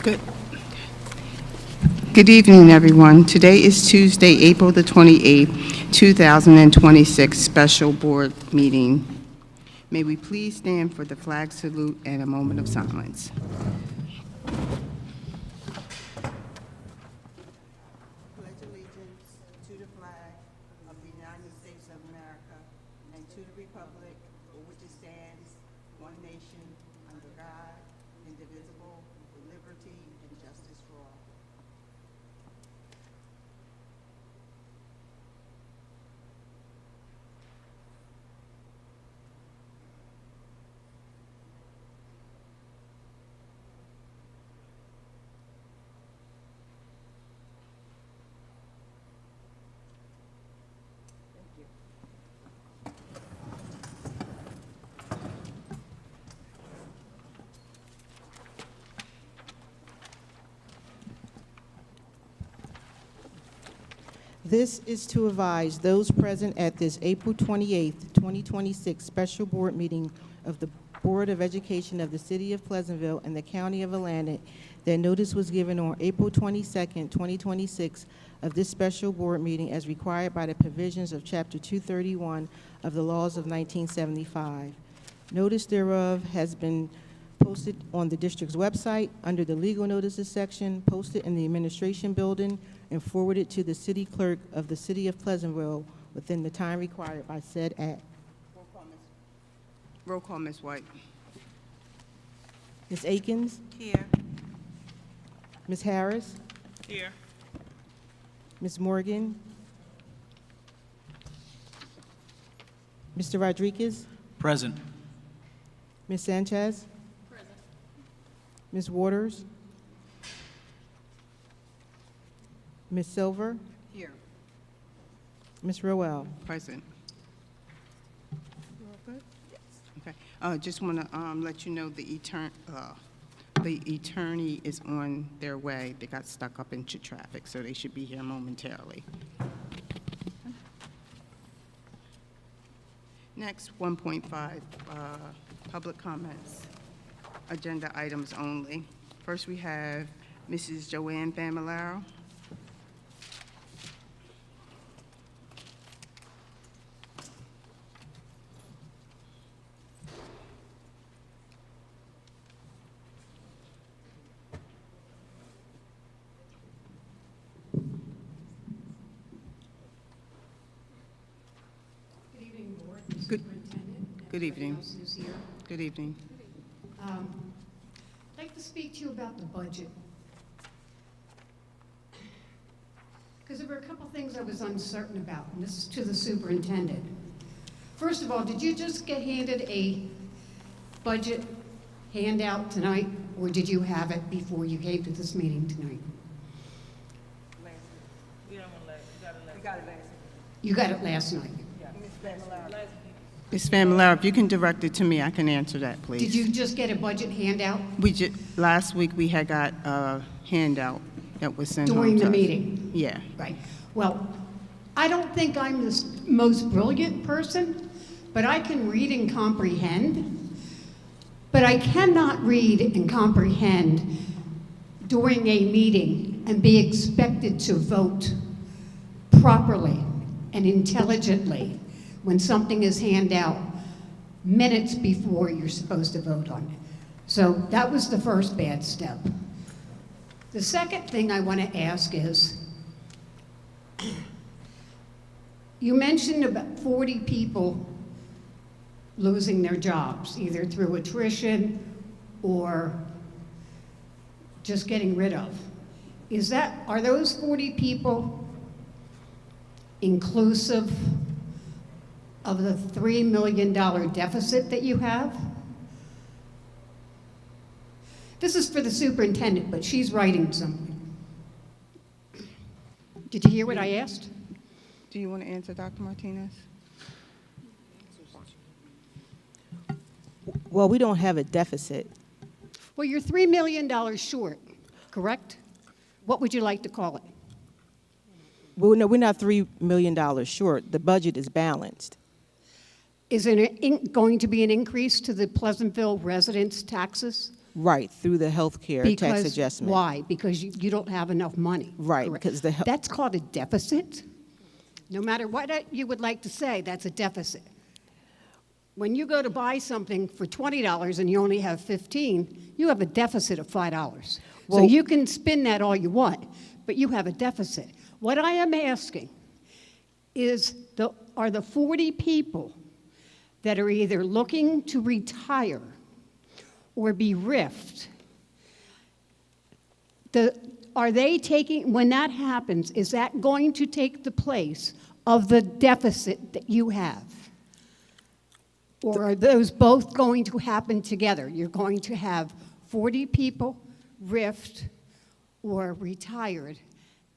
Good. Good evening, everyone. Today is Tuesday, April the 28th, 2026, special board meeting. May we please stand for the flag salute and a moment of silence. Pledge allegiance to the flag of the United States of America and to the republic for which it stands, one nation, under God, indivisible, with liberty and justice for all. This is to advise those present at this April 28th, 2026 special board meeting of the Board of Education of the City of Pleasantville and the County of Atlantic that notice was given on April 22nd, 2026 of this special board meeting as required by the provisions of Chapter 231 of the laws of 1975. Notice thereof has been posted on the district's website under the legal notices section, posted in the administration building, and forwarded to the city clerk of the City of Pleasantville within the time required by said act. Roll call, Ms. White. Ms. Akins? Here. Ms. Harris? Here. Ms. Morgan? Mr. Rodriguez? Present. Ms. Sanchez? Present. Ms. Waters? Ms. Silver? Here. Ms. Roel? Present. You all good? Yes. Okay. Just want to let you know the attorney is on their way. They got stuck up into traffic, so they should be here momentarily. Next, 1.5, public comments. Agenda items only. First, we have Mrs. Joanne Familaro. Good evening. Who's here. Good evening. I'd like to speak to you about the budget. Because there were a couple things I was uncertain about, and this is to the superintendent. First of all, did you just get handed a budget handout tonight, or did you have it before you came to this meeting tonight? You got it last night. Ms. Familaro, if you can direct it to me, I can answer that, please. Did you just get a budget handout Last week, we had got a handout that was sent home during to the us. meeting? Yeah. Right. Well, I don't think I'm the most brilliant person, but I can read and comprehend. But I cannot read and comprehend during a meeting and be expected to vote properly and intelligently when something is handed out minutes before you're supposed to vote on it. So that was the first bad step. The second thing I want to ask is, you mentioned about 40 people losing their jobs, either through attrition or just getting rid of. Are those 40 people inclusive of the $3 million deficit that you have? This is for the superintendent, but she's writing something. Did you hear what I asked? Do you want to answer, Dr. Martinez? Well, we don't have a deficit. Well, you're $3 million short, correct? What would you like to call it? Well, no, we're not $3 million short. The budget is balanced. Is there going to be an increase to the Pleasantville residents' taxes Right, through the healthcare tax Because, adjustment. why? Because you don't have enough money. Right, Correct. because That's called a deficit. No matter what you would like to say, that's a deficit. When you go to buy something for $20 and you only have 15, you have a deficit of $5. So Well- you can spin that all you want, but you have a deficit. What I am asking is, are the 40 people that are either looking to retire or be riffed, are they taking, when that happens, is that going to take the place of the deficit that you have? Or are those both going to happen together? You're going to have 40 people riffed or retired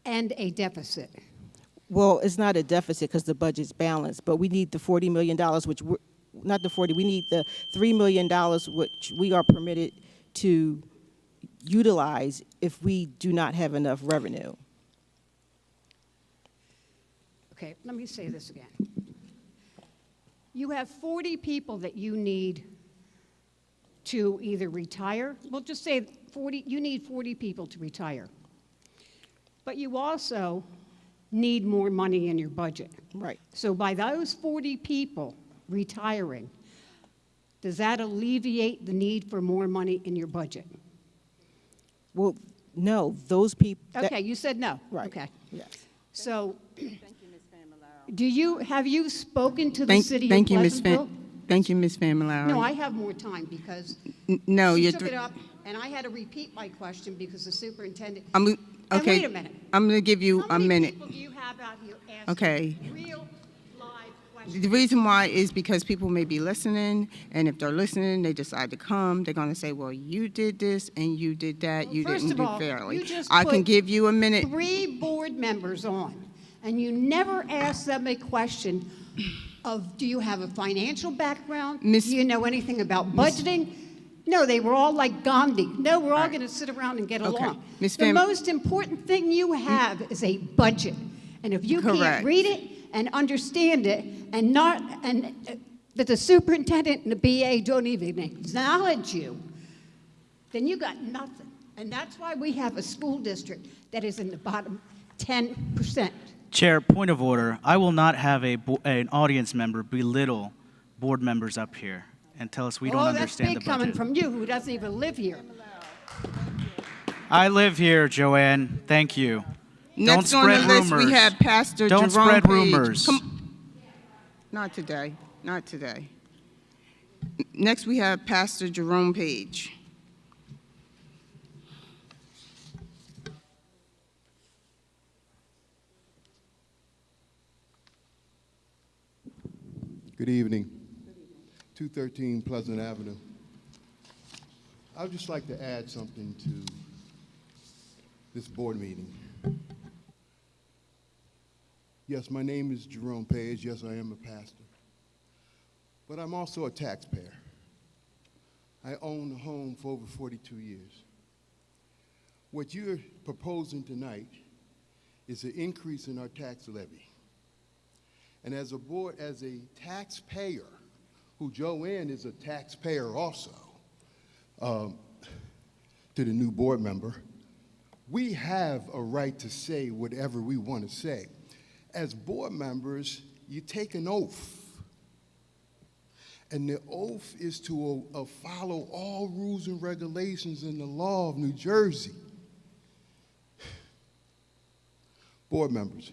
and a deficit. Well, it's not a deficit because the budget's balanced, but we need the $40 million, which we're, not the 40, we need the $3 million, which we are permitted to utilize if we do not have enough revenue. Okay, let me say this again. You have 40 people that you need to either retire. We'll just say 40, you need 40 people to retire. But you also need more money in your budget. Right. So by those 40 people retiring, does that alleviate the need for more money in your budget? Well, no, those people. Okay, you said no. Right. Okay. Yes. Thank So you, Ms. Familaro. have you spoken to the city Thank of you, Ms. Pleasantville? Thank you, Ms. Familaro. No, I have more time because No, she you're. took it up, and I had to repeat my question because the superintendent. Okay. And wait a minute. I'm going to give you How a many minute. people do you have out here asking Okay. real, live The questions? reason why is because people may be listening, and if they're listening, they decide to come, they're going to say, well, you did this and you did that, Well, you first didn't of do all, fairly. you just I can put give you a minute. 3 board members on, and you never ask them a question of, do you have a financial background? Miss- Do you know anything about budgeting? No, they were all like Gandhi. No, we're all right. going to sit around and get Okay. along. Miss The Fam- most important thing you have is a budget. And if you can't Correct. read it and understand it, but the superintendent and the BA don't even acknowledge you, then you got nothing. And that's why we have a school district that is in the bottom 10%. Chair, point of order. I will not have an audience member belittle board members up here and tell us we don't understand the that's big coming budget. from you, who doesn't even live here. I live here, Joanne. Thank you. Don't Next on the spread list, rumors. we have Pastor Don't Jerome spread Page. rumors. Not today, not today. Next, we have Pastor Jerome Page. Good evening. 213 Pleasant Avenue. I would just like to add something to this board meeting. Yes, my name is Jerome Page. Yes, I am a pastor. But I'm also a taxpayer. I own a home for over 42 years. What you're proposing tonight is an increase in our tax levy. And as a board, as a taxpayer, who Joanne is a taxpayer also, to the new board member, we have a right to say whatever we want to say. As board members, you take an oath. And the oath is to follow all rules and regulations in the law of New Jersey. Board members,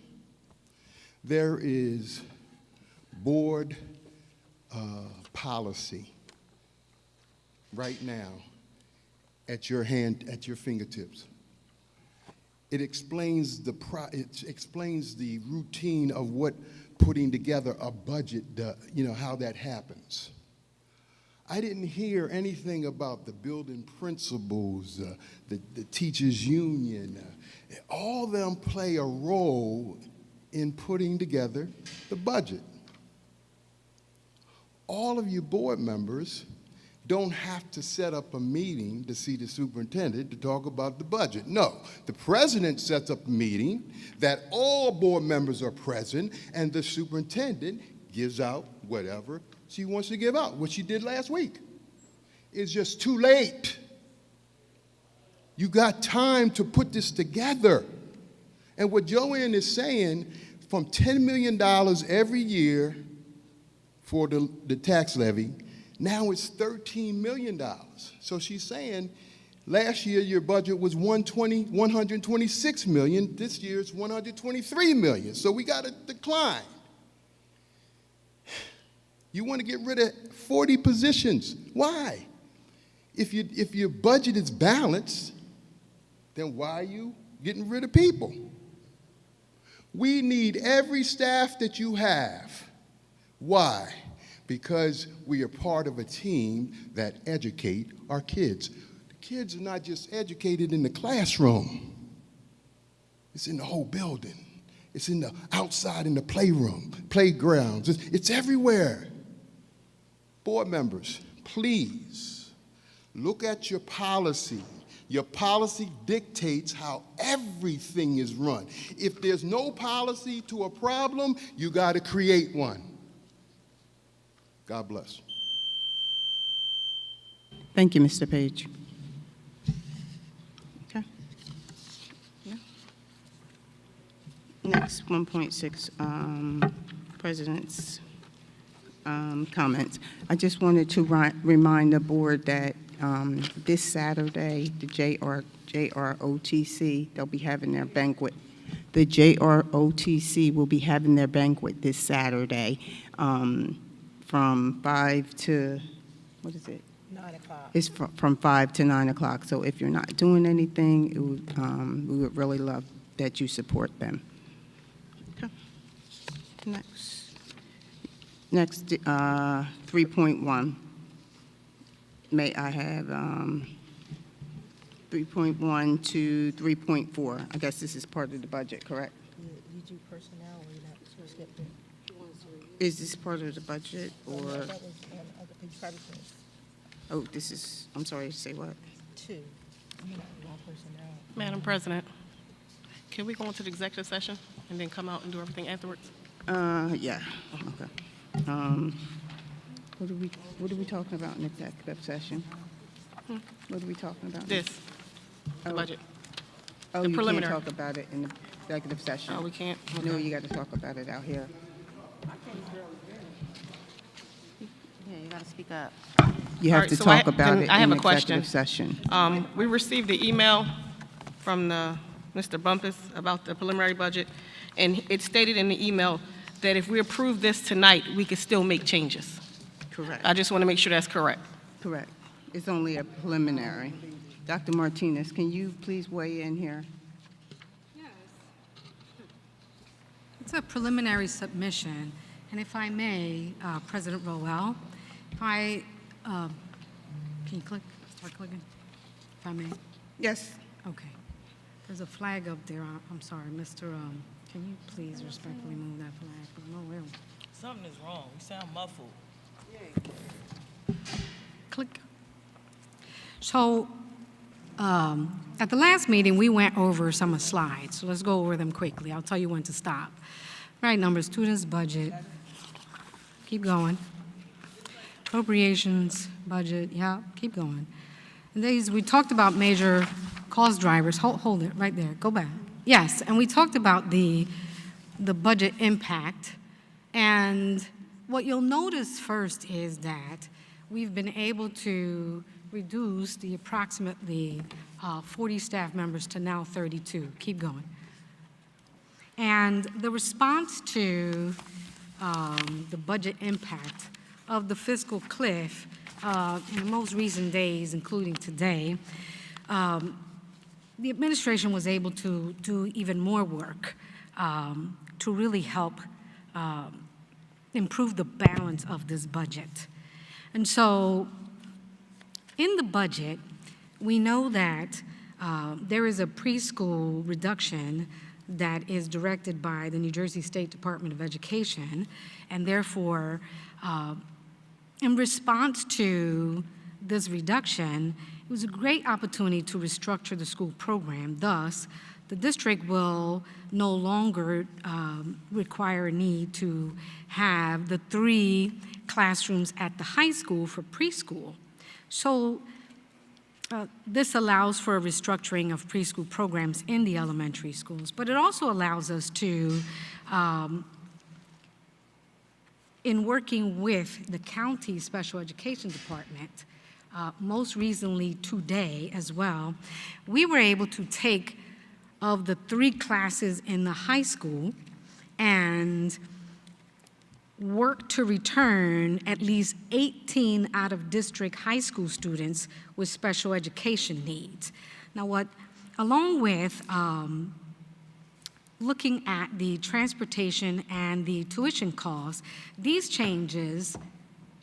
there is board policy right now at your fingertips. It explains the routine of what putting together a budget, how that happens. I didn't hear anything about the building principals, the teachers union. All of them play a role in putting together the budget. All of you board members don't have to set up a meeting to see the superintendent to talk about the budget. No, the president sets up a meeting that all board members are present, and the superintendent gives out whatever she wants to give out, what she did last week. It's just too late You got time to put this together. And what Joanne is saying, from $10 million every year for the tax levy, now it's $13 million. So she's saying, last year your budget was $126 million. This year it's $123 million. So we got a decline. You want to get rid of 40 positions. Why? If your budget is balanced, then why are you getting rid of people? We need every staff that you have. Why? Because we are part of a team that educate our kids. The kids are not just educated in the classroom. It's in the whole building. It's in the outside in the playgrounds. It's everywhere. Board members, please look at your policy. Your policy dictates how everything is run. If there's no policy to a problem, you got to create one. God bless. Thank you, Mr. Page. Okay. Yeah. Next, 1.6, President's comments. I just wanted to remind the board that this Saturday, the JROTC, they'll be having their banquet. The JROTC will be having their banquet this Saturday from 5 to, what is it? 9 o'clock. It's from 5 to 9 o'clock. So if you're not doing anything, it would, we would really love that you support them. Okay. Next, 3.1. May I have 3.1 to 3.4? I guess this is part of the budget, correct? You do personnel or you're not supposed to skip it? Is this part of the budget or? That was probably Oh, this is, I'm sorry, say what? 2. Law personnel. Madam President, can we go into the executive session and then come out and do everything afterwards? Yeah, okay. What are we talking about in executive session? What are we talking about? This, the Oh. budget. Oh, the you can't preliminary. talk about it in the executive session. Oh, we can't? No, Okay. you got to talk about it out here. Yeah, you gotta speak up. You All have right, to so talk about it I have in a question. executive session. We received the email from Mr. Bumpus about the preliminary budget, and it stated in the email that if we approve this tonight, we could still make changes. Correct. I just want to make sure that's correct. Correct. It's only a preliminary. Dr. Martinez, can you please weigh in here? It's a preliminary submission, and if I may, President Rowell, if I, can you click, start clicking? If I may? Yes. Okay. There's a flag up there, I'm sorry, Mr., can you please respectfully move that flag? No, really. Something is wrong. You sound muffled. Click. So, at the last meeting, we went over some of the slides, so let's go over them quickly. I'll tell you when to stop. Right number, students' budget. Keep going. Appropriations, budget, yeah, keep going. And these, we talked about major cost drivers. Hold it right there, go back. Yes, and we talked about the budget impact. And what you'll notice first is that we've been able to reduce the approximately 40 staff members to now 32. Keep going. And the response to the budget impact of the fiscal cliff in the most recent days, including today, the administration was able to do even more work to really help improve the balance of this budget. And so in the budget, we know that there is a preschool reduction that is directed by the New Jersey State Department of Education, and therefore, in response to this reduction, it was a great opportunity to restructure the school program. Thus, the district will no longer require a need to have the 3 classrooms at the high school for preschool. So This allows for a restructuring of preschool programs in the elementary schools, but it also allows us to, in working with the county special education department, most recently today as well, we were able to take of the 3 classes in the high school and work to return at least 18 out-of-district high school students with special education needs. Now, along with looking at the transportation and the tuition costs, these changes,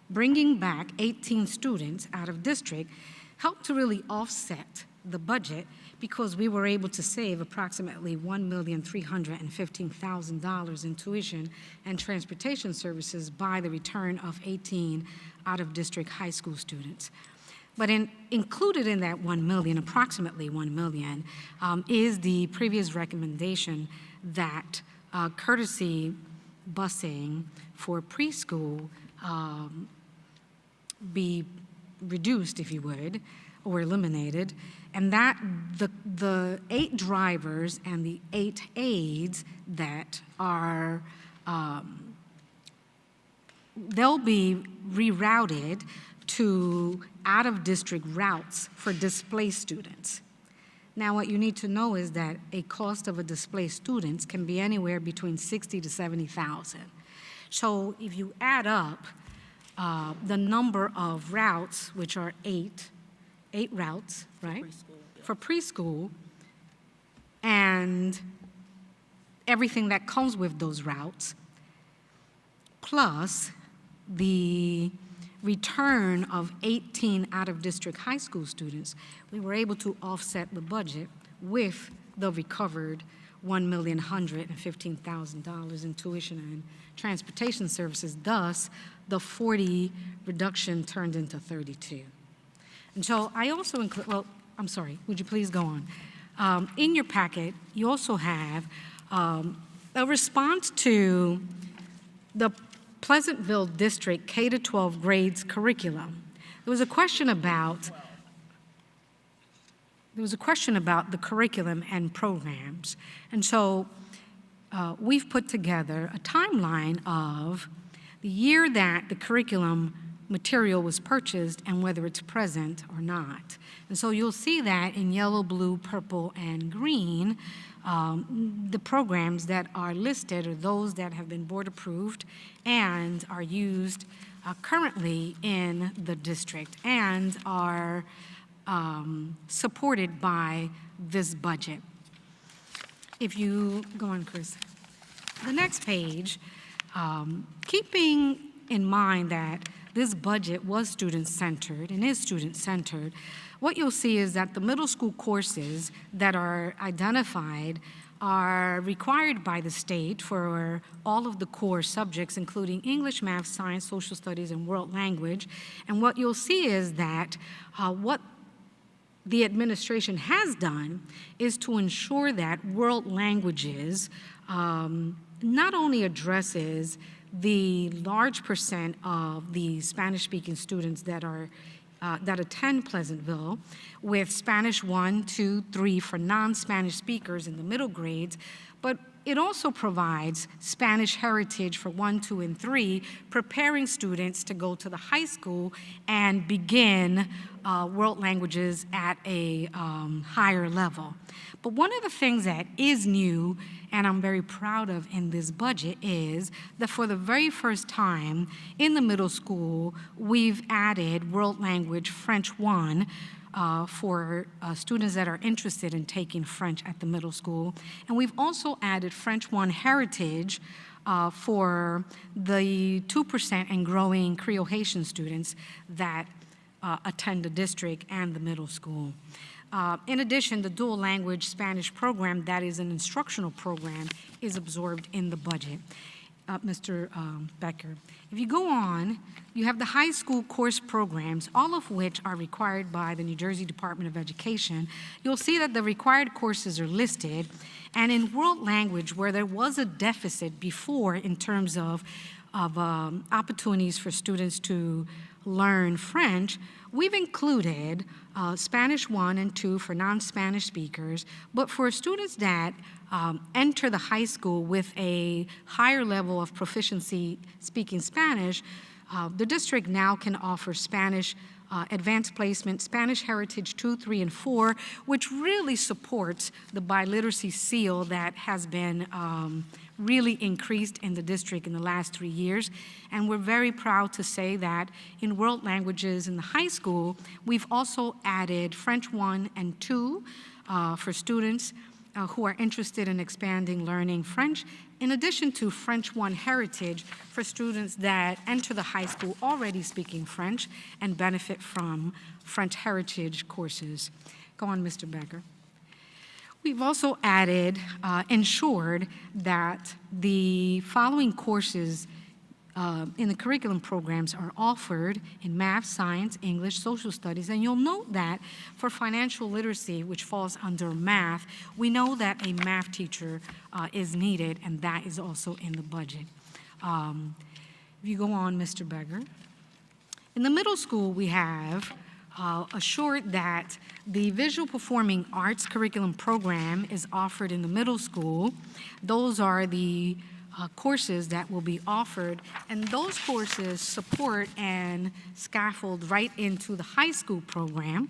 bringing back 18 students out of district, helped to really offset the budget because we were able to save approximately $1,315,000 in tuition and transportation services by the return of 18 out-of-district high school students. But included in that $1 million, approximately $1 million, is the previous recommendation that courtesy busing for preschool be reduced, if you would, or eliminated, and that the 8 drivers and the 8 aides that are, they'll be rerouted to out-of-district routes for displaced students. Now, what you need to know is that a cost of a displaced student can be anywhere between $60,000 to $70,000. So if you add up the number of routes, which are 8 routes, right? For preschool, and everything that comes with those routes, plus the return of 18 out-of-district high school students, we were able to offset the budget with the recovered $1,115,000 in tuition and transportation services. Thus, the 40 reduction turned into 32. And so I also include, well, I'm sorry, would you please go on? In your packet, you also have a response to the Pleasantville District K-12 grades curriculum. There was a question about the curriculum and programs. And so we've put together a timeline of the year that the curriculum material was purchased and whether it's present or not. And so you'll see that in yellow, blue, purple, and green, the programs that are listed are those that have been board approved and are used currently in the district and are supported by this budget. If you go on, Chris. The next page, keeping in mind that this budget was student-centered and is student-centered, what you'll see is that the middle school courses that are identified are required by the state for all of the core subjects, including English, math, science, social studies, and world language. And what you'll see is that what the administration has done is to ensure that world languages not only addresses the large percent of the Spanish-speaking students that are that attend Pleasantville, with Spanish 1, 2, 3 for non-Spanish speakers in the middle grades, but it also provides Spanish heritage for 1, 2, and 3, preparing students to go to the high school and begin world languages at a higher level. But one of the things that is new, and I'm very proud of in this budget, is that for the very first time in the middle school, we've added world language French 1 for students that are interested in taking French at the middle school. And we've also added French 1 heritage for the 2% and growing Creole Haitian students that attend the district and the middle school. In addition, the dual language Spanish program, that is an instructional program, is absorbed in the budget. Mr. Becker, if you go on, you have the high school course programs, all of which are required by the New Jersey Department of Education. You'll see that the required courses are listed, and in world language, where there was a deficit before in terms of opportunities for students to learn French, we've included Spanish 1 and 2 for non-Spanish speakers, but for students that enter the high school with a higher level of proficiency speaking Spanish, the district now can offer Spanish advanced placement, Spanish Heritage 2, 3, and 4, which really supports the biliteracy seal that has been really increased in the district in the last 3 years. And we're very proud to say that in world languages in the high school, we've also added French 1 and 2 for students who are interested in expanding learning French, in addition to French 1 Heritage for students that enter the high school already speaking French and benefit from French Heritage courses. Go on, Mr. Becker. We've also ensured that the following courses in the curriculum programs are offered in math, science, English, social studies, and you'll note that for financial literacy, which falls under math, we know that a math teacher is needed, and that is also in the budget. If you go on, Mr. Becker. In the middle school, we have assured that the visual performing arts curriculum program is offered in the middle school. Those are the courses that will be offered, and those courses support and scaffold right into the high school program.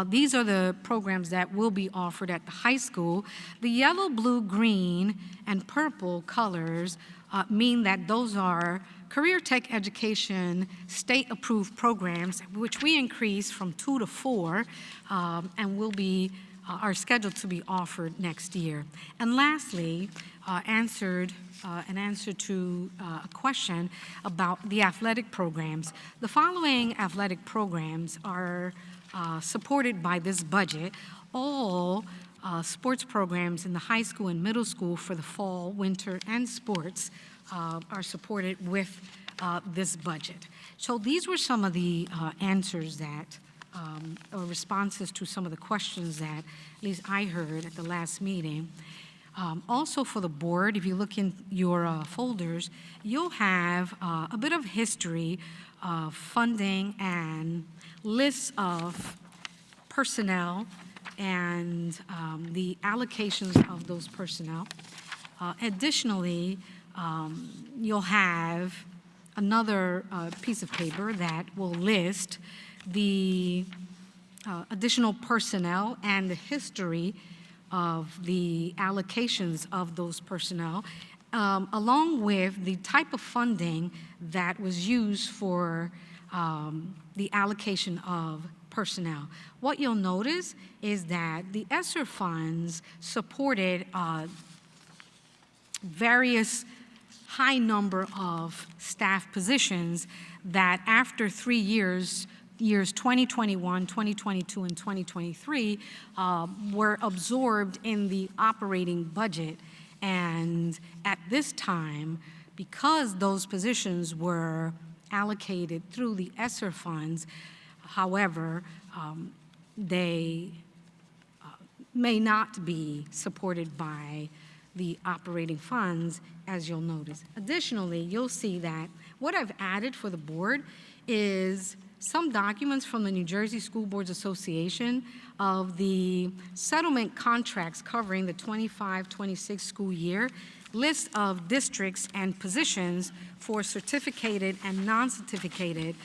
These are the programs that will be offered at the high school. The yellow, blue, green, and purple colors mean that those are Career Tech Education state-approved programs, which we increased from 2 to 4, and are scheduled to be offered next year. And lastly, an answer to a question about the athletic programs. The following athletic programs are supported by this budget. All sports programs in the high school and middle school for the fall, winter, and sports are supported with this budget. So these were some of the answers that, or responses to some of the questions that at least I heard at the last meeting. Also for the board, if you look in your folders, you'll have a bit of history of funding and lists of personnel and the allocations of those personnel. Additionally, you'll have another piece of paper that will list the additional personnel and the history of the allocations of those personnel, along with the type of funding that was used for the allocation of personnel. What you'll notice is that the ESSER funds supported various high number of staff positions that after 3 years, years 2021, 2022, and 2023, were absorbed in the operating budget. And at this time, because those positions were allocated through the ESSER funds, however, they may not be supported by the operating funds, as you'll notice. Additionally, you'll see that what I've added for the board is some documents from the New Jersey School Boards Association of the settlement contracts covering the 25-26 school year, list of districts and positions for certificated and non-certificated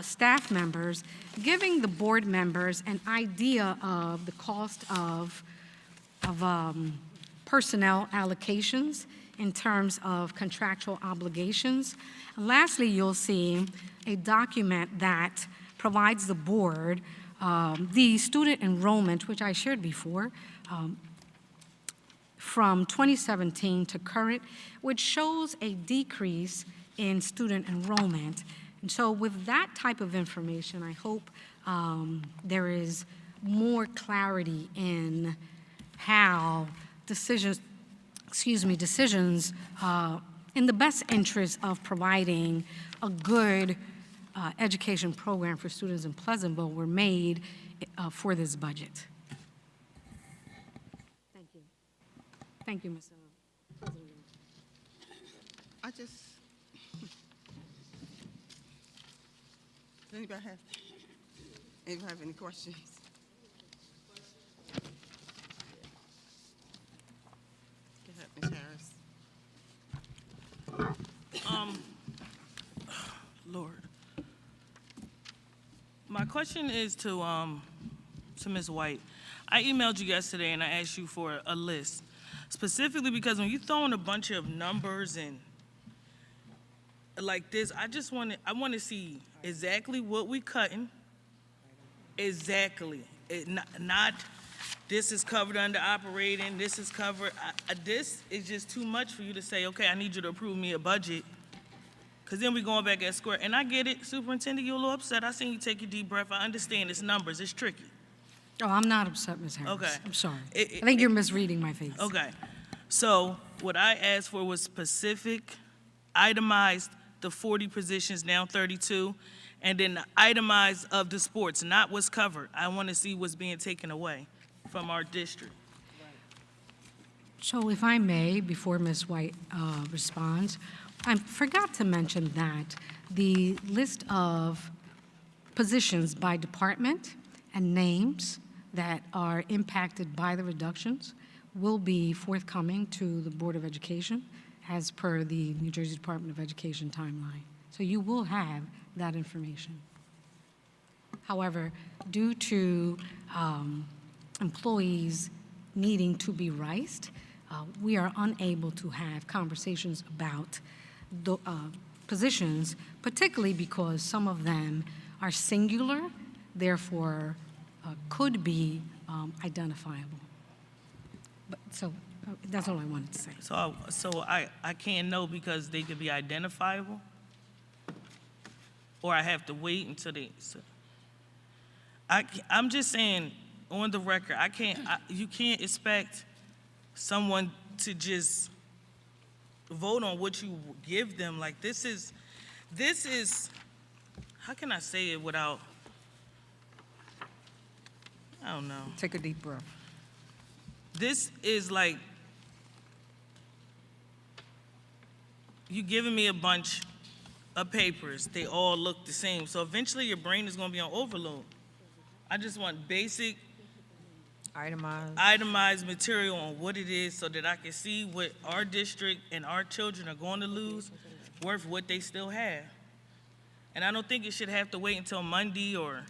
staff members, giving the board members an idea of the cost of personnel allocations in terms of contractual obligations. And lastly, you'll see a document that provides the board the student enrollment, which I shared before, from 2017 to current, which shows a decrease in student enrollment. And so with that type of information, I hope there is more clarity in how decisions in the best interest of providing a good education program for students in Pleasantville were made for this budget. Thank you. Thank you, Ms. President. Anybody have any questions? Go ahead, Ms. Harris. Lord. My question is to Ms. White. I emailed you yesterday and I asked you for a list, specifically because when you throw in a bunch of numbers and like this, I want to see exactly what we cutting, exactly. Not this is covered under operating, this is covered. This is just too much for you to say, okay, I need you to approve me a budget. Because then we're going back at square. And I get it, Superintendent, you're a little upset. I seen you take a deep breath. I understand it's numbers. It's tricky. Oh, I'm not upset, Ms. Harris. Okay. I'm sorry. I think you're misreading my face. Okay. So what I asked for was specific, itemized the 40 positions, now 32, and then the itemized of the sports, not what's covered. I want to see what's being taken away from our district. So if I may, before Ms. White responds, I forgot to mention that the list of positions by department and names that are impacted by the reductions will be forthcoming to the Board of Education as per the New Jersey Department of Education timeline. So you will have that information. However, due to employees needing to be rised, we are unable to have conversations about the positions, particularly because some of them are singular, therefore could be identifiable. But so that's all I wanted to say. So I can't know because they could be identifiable? Or I have to wait until they, I'm just saying, on the record, you can't expect someone to just vote on what you give them. Like this is, how can I say it without, I don't know. Take a deep breath. This is like, you giving me a bunch of papers. They all look the same. So eventually your brain is gonna be on overload. I just want basic, itemized material on what it is so that I can see what our district and our children are going to lose worth what they still have. And I don't think it should have to wait until Monday or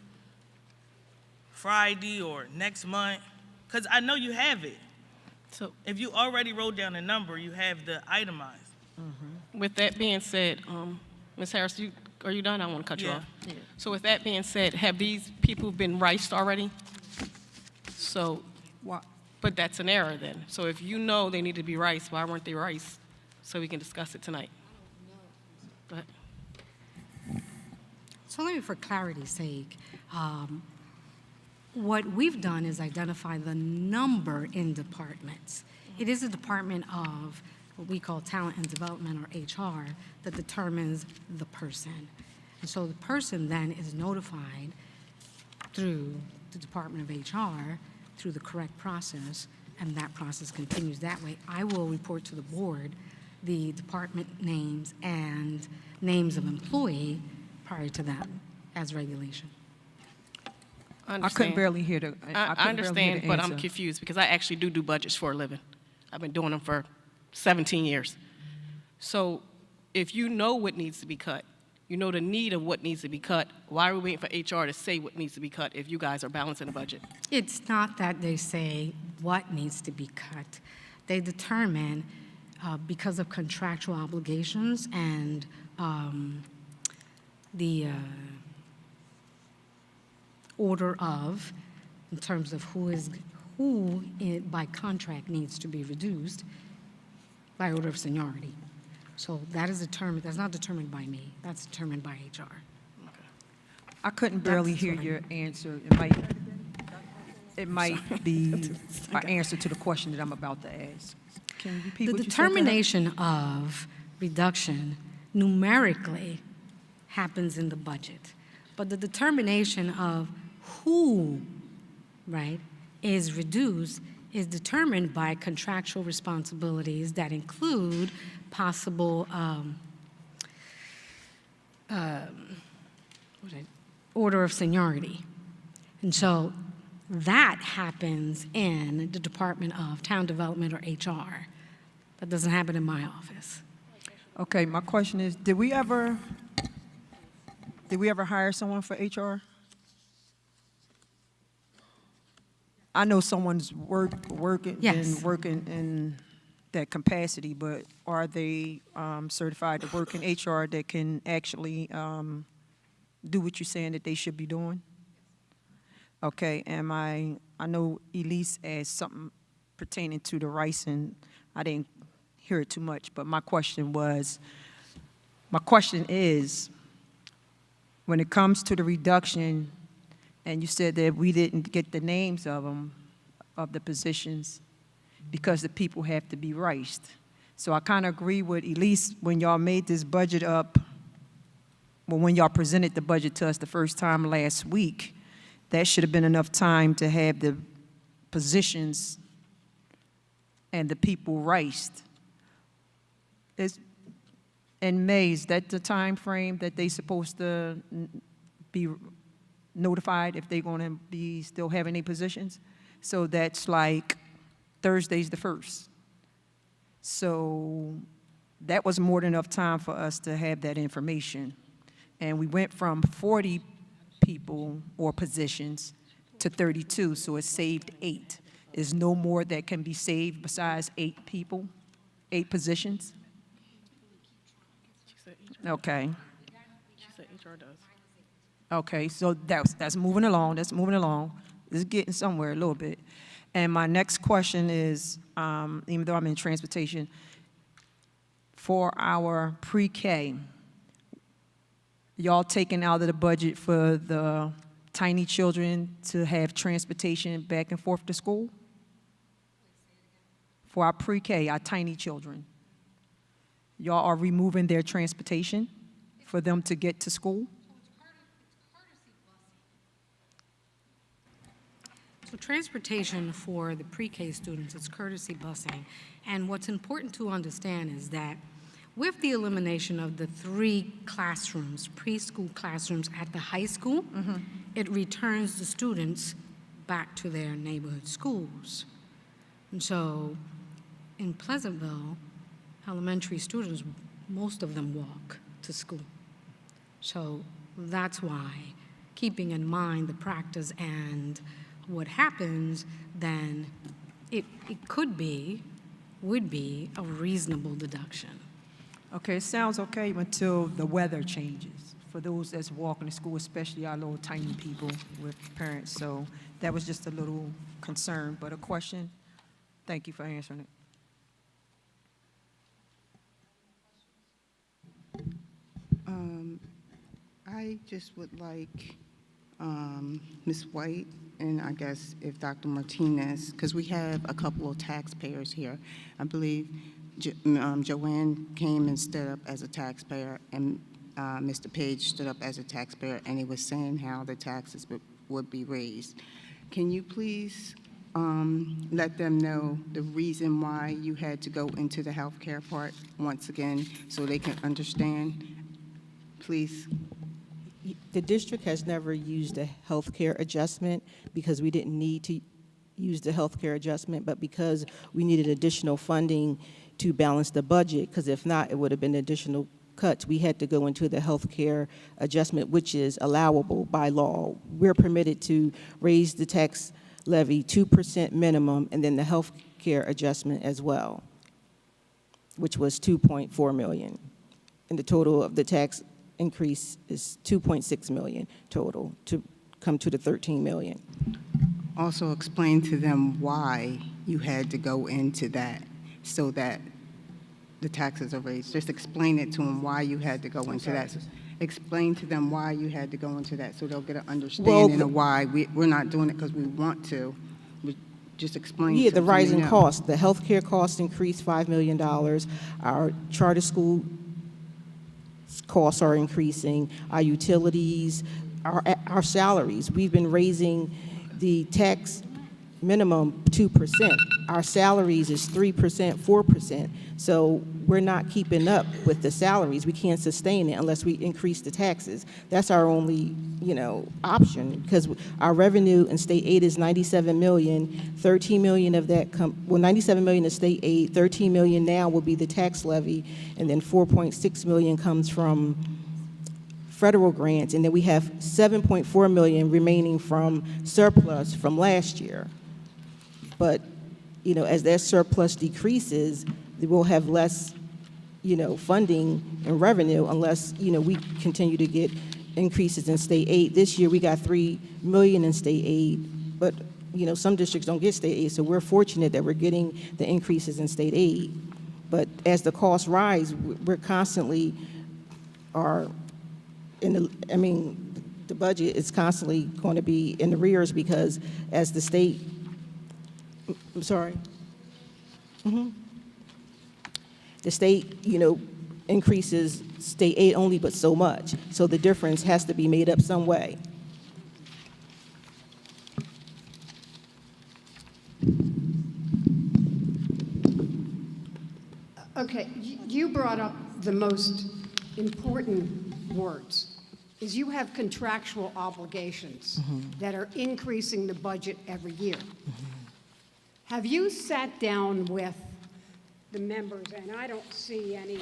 Friday or next month, because I know you have it. So if you already wrote down a number, you have the itemized. With that being said, Ms. Harris, are you done? I don't want to cut you off. Yeah. So with that being said, have these people been riced already? So, but that's an error then. So if you know they need to be riced, why weren't they riced? So we can discuss it tonight. Go ahead. So let me, for clarity's sake, what we've done is identify the number in departments. It is a department of what we call talent and development, or HR, that determines the person. And so the person then is notified through the Department of HR through the correct process, and that process continues that way. I will report to the board the department names and names of employee prior to that as regulation. I couldn't barely hear the I understand, but I'm confused because I actually do budgets for a living. I've been doing them for 17 years. So if you know what needs to be cut, you know the need of what needs to be cut, why are we waiting for HR to say what needs to be cut if you guys are balancing the budget? It's not that they say what needs to be cut. They determine, because of contractual obligations and the order of, in terms of who by contract needs to be reduced by order of seniority. So that is determined, that's not determined by me, that's determined by HR. I couldn't barely hear your answer. It might be an answer to the question that I'm about to ask. Can you repeat The what you said? determination of reduction numerically happens in the budget, but the determination of who, right, is reduced is determined by contractual responsibilities that include possible order of seniority. And so that happens in the Department of Town Development or HR. That doesn't happen in my office. Okay, my question is, did we ever hire someone for HR? I know someone's working Yes. in that capacity, but are they certified to work in HR that can actually do what you're saying that they should be doing? Okay, I know Elise asked something pertaining to the rice, and I didn't hear it too much, but my question is, when it comes to the reduction, and you said that we didn't get the names of them, of the positions, because the people have to be riced. So I kind of agree with Elise when y'all made this budget up, well, when y'all presented the budget to us the first time last week, that should have been enough time to have the positions and the people riced. In May, is that the time frame that they supposed to be notified if they're going to be still having their positions? So that's like Thursday's the 1st. So that was more than enough time for us to have that information. And we went from 40 people or positions to 32, so it saved 8. Is no more that can be saved besides 8 people, 8 positions? Okay. She said HR does. Okay, so that's moving along. That's moving along. It's getting somewhere a little bit. And my next question is, even though I'm in transportation, for our pre-K, y'all taking out of the budget for the tiny children to have transportation back and forth to school? For our pre-K, our tiny children, y'all are removing their transportation for them to get to school? So transportation for the pre-K students is courtesy busing. And what's important to understand is that with the elimination of the 3 classrooms, preschool classrooms at the high school, it returns the students back to their neighborhood schools. And so in Pleasantville, elementary students, most of them walk to school. So that's why, keeping in mind the practice and what happens, then it would be a reasonable deduction. Okay, it sounds okay until the weather changes for those that's walking to school, especially our little tiny people with parents. So that was just a little concern, but a question. Thank you for answering it. I just would like Ms. White and I guess if Dr. Martinez, because we have a couple of taxpayers here. I believe Joanne came and stood up as a taxpayer, and Mr. Page stood up as a taxpayer, and he was saying how the taxes would be raised. Can you please let them know the reason why you had to go into the healthcare part once again so they can understand? Please. The district has never used a healthcare adjustment because we didn't need to use the healthcare adjustment, but because we needed additional funding to balance the budget, because if not, it would have been additional cuts. We had to go into the healthcare adjustment, which is allowable by law. We're permitted to raise the tax levy 2% minimum, and then the healthcare adjustment as well, which was $2.4 million. And the total of the tax increase is $2.6 million total to come to the $13 million. Also explain to them why you had to go into that so that the taxes are raised. Just explain it to them why you had to go into that. Explain to them why you had to go into that so they'll get an understanding of why we're not doing it because we want to. We just explain. Yeah, the rising cost. The healthcare costs increased $5 million. Our charter school costs are increasing, our utilities, our salaries. We've been raising the tax minimum 2%. Our salaries is 3%, 4%. So we're not keeping up with the salaries. We can't sustain it unless we increase the taxes. That's our only, option, because our revenue in state aid is 97 million. 13 million of that 97 million is state aid. 13 million now will be the tax levy, and then 4.6 million comes from federal grants, and then we have 7.4 million remaining from surplus from last year. But, as that surplus decreases, we'll have less, funding and revenue unless, we continue to get increases in state aid. This year, we got 3 million in state aid, but, some districts don't get state aid, so we're fortunate that we're getting the increases in state aid. But as the costs rise, we're constantly the budget is constantly going to be in arrears because as the state, I'm sorry. The state, increases state aid only but so much. So the difference has to be made up some way. Okay, you brought up the most important words, is you have contractual obligations that are increasing the budget every year. Have you sat down with the members, and I don't see any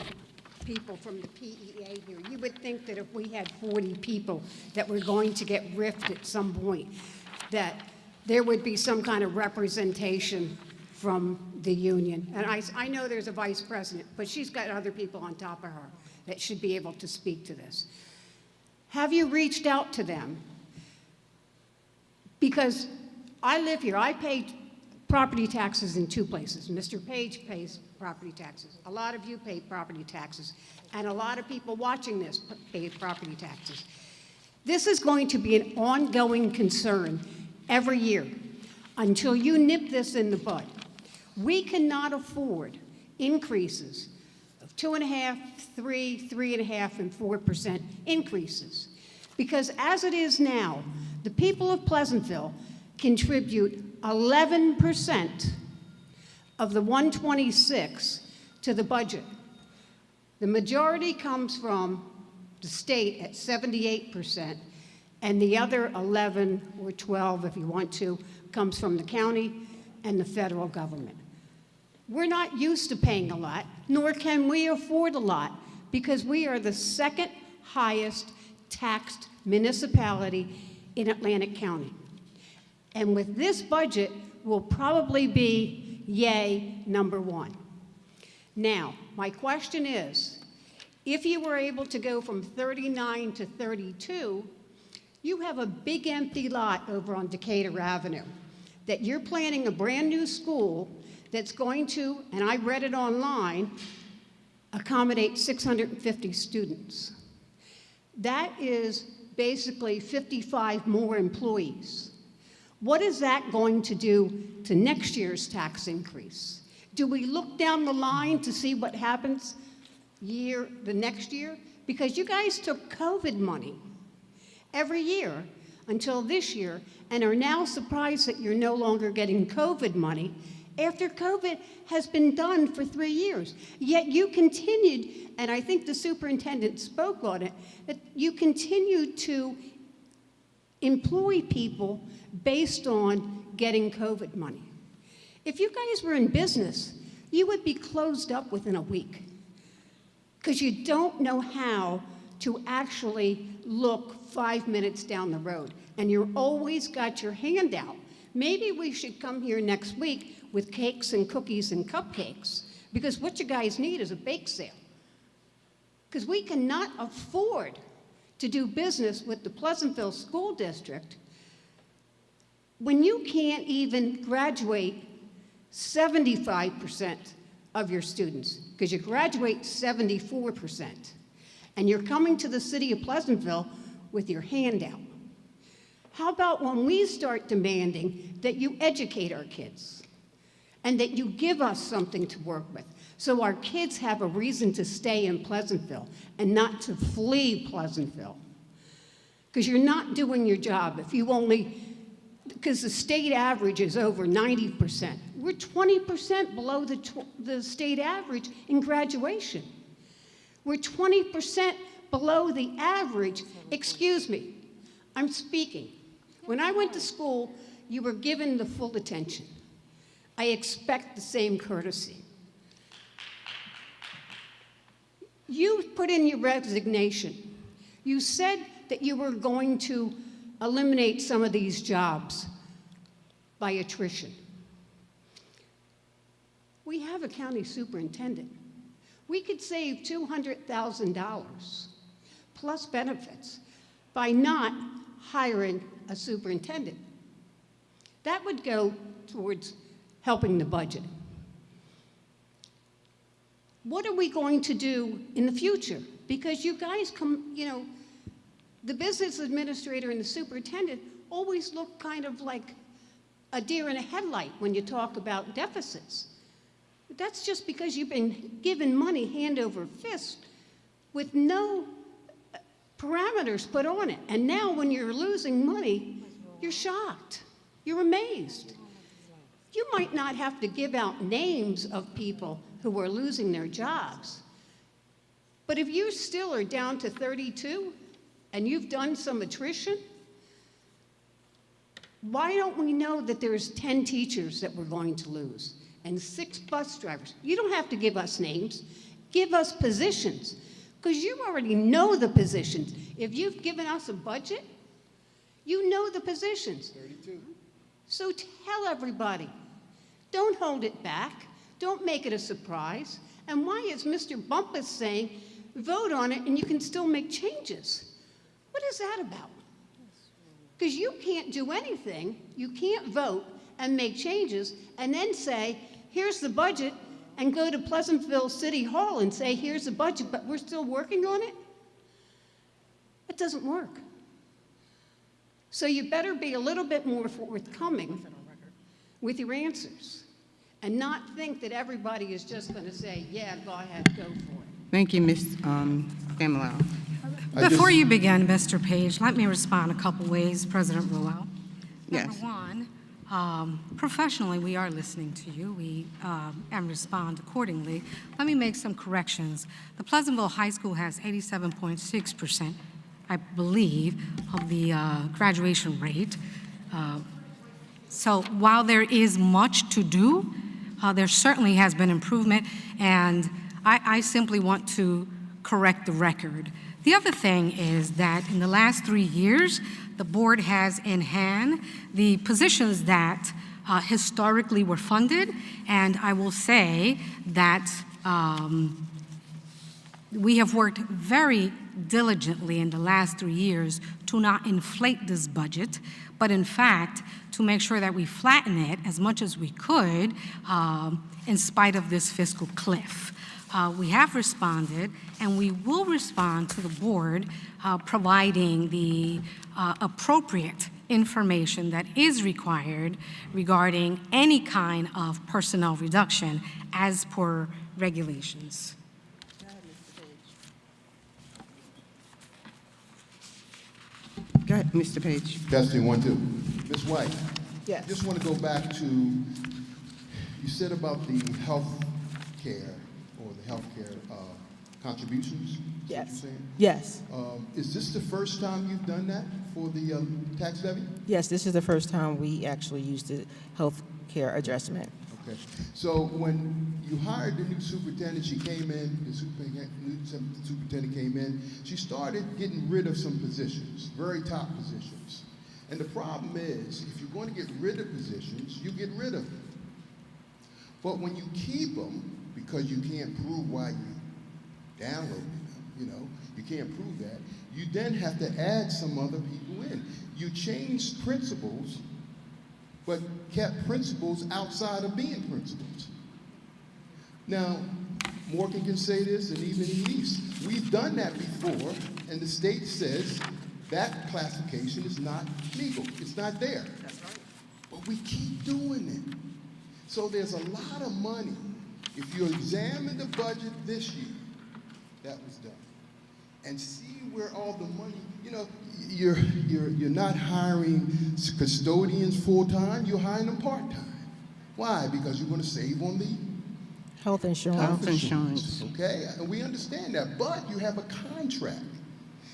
people from the PEA here. You would think that if we had 40 people that were going to get riffed at some point, that there would be some kind of representation from the union. And I know there's a vice president, but she's got other people on top of her that should be able to speak to this. Have you reached out to them? Because I live here. I pay property taxes in two places. Mr. Page pays property taxes. A lot of you pay property taxes. And a lot of people watching this pay property taxes. This is going to be an ongoing concern every year until you nip this in the bud. We cannot afford increases of 2.5%, 3%, 3.5%, and 4% increases. Because as it is now, the people of Pleasantville contribute 11% of the 126 to the budget. The majority comes from the state at 78%, and the other 11 or 12, if you want to, comes from the county and the federal government. We're not used to paying a lot, nor can we afford a lot, because we are the second highest taxed municipality in Atlantic County. And with this budget, we'll probably be, yay, number one. Now, my question is, if you were able to go from 39 to 32, you have a big empty lot over on Decatur Avenue that you're planning a brand new school that's going to, and I read it online, accommodate 650 students. That is basically 55 more employees. What is that going to do to next year's tax increase? Do we look down the line to see what happens the next year? Because you guys took COVID money every year until this year and are now surprised that you're no longer getting COVID money after COVID has been done for 3 years. Yet you continued, and I think the superintendent spoke on it, that you continued to employ people based on getting COVID money. If you guys were in business, you would be closed up within a week because you don't know how to actually look 5 minutes down the road, and you're always got your hand out. Maybe we should come here next week with cakes and cookies and cupcakes, because what you guys need is a bake sale. Because we cannot afford to do business with the Pleasantville School District when you can't even graduate 75% of your students, because you graduate 74%, and you're coming to the city of Pleasantville with your hand out. How about when we start demanding that you educate our kids and that you give us something to work with so our kids have a reason to stay in Pleasantville and not to flee Pleasantville? Because you're not doing your job if you only because the state average is over 90%. We're 20% below the state average in graduation. We're 20% below the average. Excuse me, I'm speaking. When I went to school, you were given the full attention. I expect the same courtesy. You put in your resignation. You said that you were going to eliminate some of these jobs by attrition. We have a county superintendent. We could save $200,000 plus benefits by not hiring a superintendent. That would go towards helping the budget. What are we going to do in the future? Because you guys the business administrator and the superintendent always look kind of like a deer in a headlight when you talk about deficits. But that's just because you've been given money hand over fist with no parameters put on it. And now when you're losing money, you're shocked. You're amazed. You might not have to give out names of people who are losing their jobs. But if you still are down to 32 and you've done some attrition, why don't we know that there's 10 teachers that we're going to lose and 6 bus drivers? You don't have to give us names. Give us positions, because you already know the positions. If you've given us a budget, you know the positions. 32. So tell everybody. Don't hold it back. Don't make it a surprise. And why is Mr. Bumpus saying, vote on it and you can still make changes? What is that about? Because you can't do anything. You can't vote and make changes and then say, here's the budget, and go to Pleasantville City Hall and say, here's the budget, but we're still working on it? It doesn't work. So you better be a little bit more forthcoming with your answers and not think that everybody is just going to say, yeah, go ahead, go for it. Thank you, Ms. Familar. Before you begin, Mr. Page, let me respond a couple ways, President Ruel. Yes. Number one, professionally, we are listening to you, and respond accordingly. Let me make some corrections. The Pleasantville High School has 87.6%, I believe, of the graduation rate. So while there is much to do, there certainly has been improvement, and I simply want to correct the record. The other thing is that in the last 3 years, the board has in hand the positions that historically were funded, and I will say that we have worked very diligently in the last 3 years to not inflate this budget, but in fact, to make sure that we flatten it as much as we could in spite of this fiscal cliff. We have responded, and we will respond to the board, providing the appropriate information that is required regarding any kind of personnel reduction as per regulations. Go ahead, Mr. Page. Testing 1, 2. Ms. White. Yes. Just want to go back to, you said about the health care or the health care contributions. Is that what Yes. you're saying? Yes. Is this the first time you've done that for the tax levy? Yes, this is the first time we actually used the health care adjustment. Okay. So when you hired the new superintendent, she came in, the new superintendent came in, she started getting rid of some positions, very top positions. And the problem is, if you're going to get rid of positions, you get rid of them. But when you keep them, because you can't prove why you downloaded them, you can't prove that, you then have to add some other people in. You changed principals, but kept principals outside of being principals. Now, Morgan can say this, and even Elise, we've done that before, and the state says that classification is not legal. It's not there. That's right. But we keep doing it. So there's a lot of money. If you examine the budget this year, that was done. and see where all the money, you know, you're not hiring custodians full-time, you're hiring them part-time. Why? Because you're going to save on the Health insurance. Health insurance. Okay, and we understand that, but you have a contract.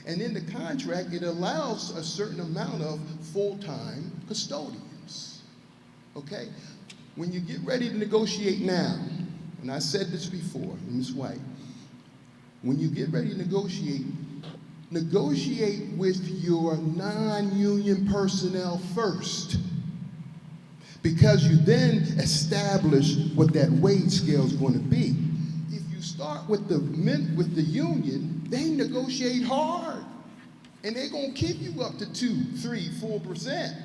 And in the contract, it allows a certain amount of full-time custodians. Okay? When you get ready to negotiate now, and I said this before, Ms. White, when you get ready to negotiate, negotiate with your non-union personnel first, because you then establish what that wage scale is going to be. If you start with the union, they negotiate hard, and they're going to keep you up to 2, 3, 4%.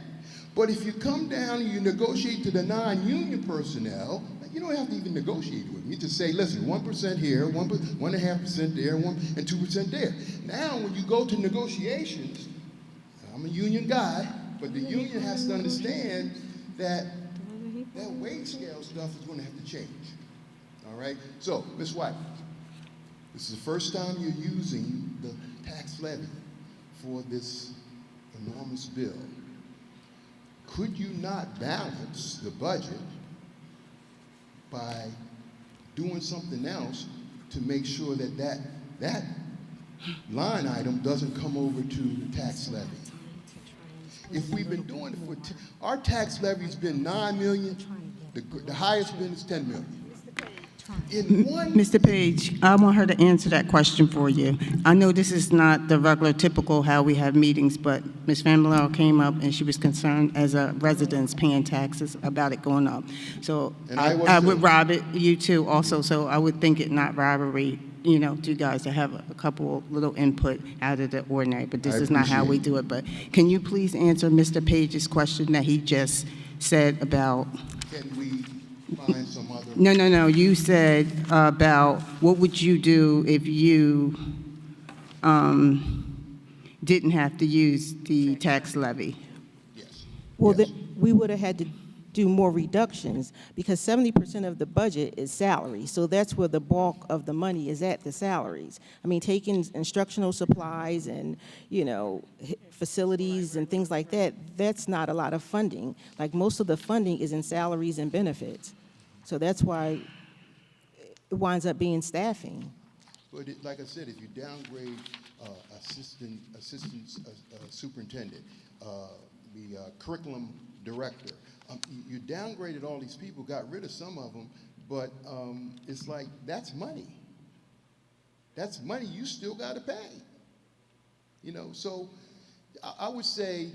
But if you come down and you negotiate to the non-union personnel, you don't have to even negotiate with them. You just say, listen, 1% here, 1.5% there, and 2% there. Now, when you go to negotiations, I'm a union guy, but the union has to understand that that wage scale stuff is going to have to change. All right? So, Ms. White, this is the first time you're using the tax levy for this enormous bill. Could you not balance the budget by doing something else to make sure that that line item doesn't come over to the tax levy? If we've been doing it for, our tax levy's been 9 million, the highest been is 10 million. Mr. Page, I want her to answer that question for you. I know this is not the regular typical how we have meetings, but Ms. Van Valero came up and she was concerned as a resident paying taxes about it going up. So I would rob it, you too also, so I would think it not robbery, you know, to you guys to have a couple little input out of the ordinary, but this is not how we do it. But can you please answer Mr. Page's question that he just said about... Can we find some other... No. You said about what would you do if you didn't have to use the tax levy? Yes. Well, Yes. we would have had to do more reductions because 70% of the budget is salary. So that's where the bulk of the money is at, the salaries. I mean, taking instructional supplies and, you know, facilities and things like that, that's not a lot of funding. Like most of the funding is in salaries and benefits. So that's why it winds up being staffing. But like I said, if you downgrade assistant superintendent, the curriculum director, you downgraded all these people, got rid of some of them, but it's like, that's money. That's money you still got to pay. You know, so I would say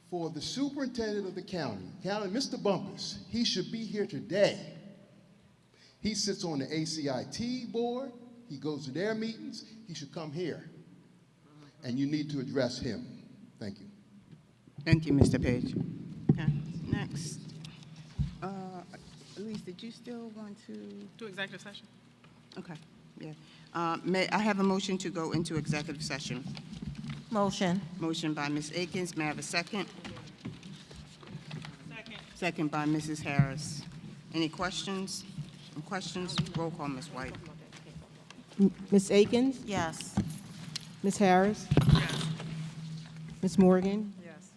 for the superintendent of the county, Mr. Bumpus, he should be here today. He sits on the ACIT board. He goes to their meetings. He should come here. And you need to address him. Thank you. Thank you, Mr. Page. Okay, next. Elise, did you still want to? Do executive session. Okay, yeah. May I have a motion to go into executive session? Motion. Motion by Ms. Akins. May I have a second? Second. Second by Mrs. Harris. Any questions? Roll call, Ms. White. Ms. Akins? Yes. Ms. Harris? Yes. Ms. Morgan? Yes.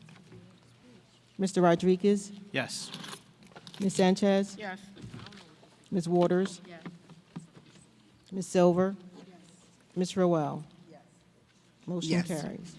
Mr. Rodriguez? Yes. Ms. Sanchez? Yes. Ms. Waters? Yes. Ms. Silver? Ms. Rowell? Motion Yes. carries.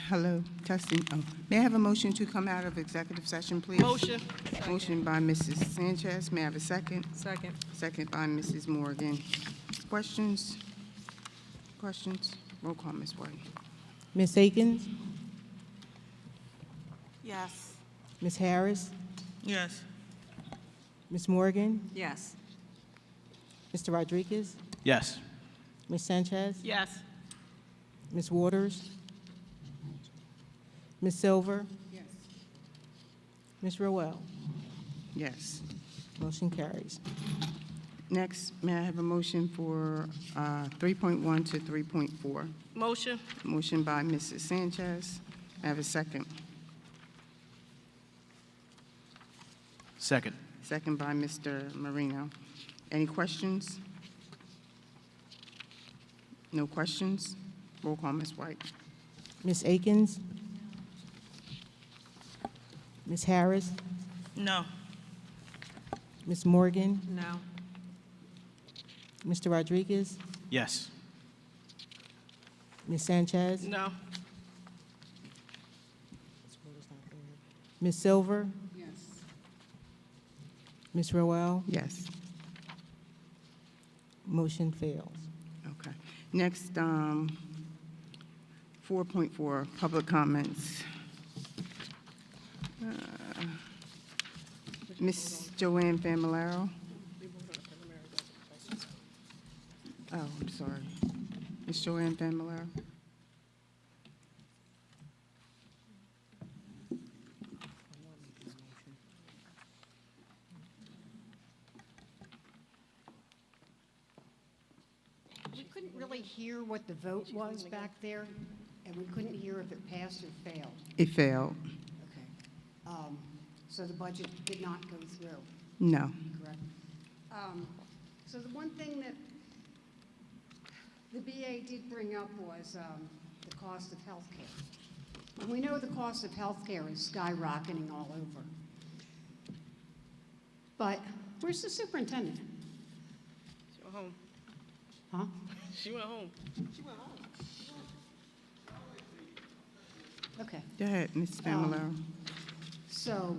Hello, testing. Oh, may I have a motion to come out of executive session, please? Motion. Motion by Mrs. Sanchez. May I have a second? Second. Second by Mrs. Morgan. Questions? Questions? Roll call, Ms. White. Ms. Akins? Yes. Ms. Harris? Yes. Ms. Morgan? Yes. Mr. Rodriguez? Yes. Ms. Sanchez? Yes. Ms. Waters? Ms. Silver? Yes. Ms. Rowell? Yes. Motion carries. Next, may I have a motion for 3.1 to 3.4? Motion. Motion by Mrs. Sanchez. I have a second. Second. Second by Mr. Marino. Any questions? No questions? Roll call, Ms. White. Ms. Akins? Ms. Harris? No. Ms. Morgan? No. Mr. Rodriguez? Yes. Ms. Sanchez? No. Ms. Silver? Yes. Ms. Rowell? Yes. Motion fails. Okay. Next, 4.4, public comments. Ms. Joanne Familaro? Oh, I'm sorry. Ms. Joanne Familaro? We couldn't really hear what the vote was back there, and we couldn't hear if it passed or failed. It failed. Okay. So the budget did not go through, No. correct? So the one thing that the BA did bring up was the cost of health care. And we know the cost of health care is skyrocketing all over. But where's the superintendent? She went home. Huh? She went home. Okay. Go ahead, Ms. Familaro. So,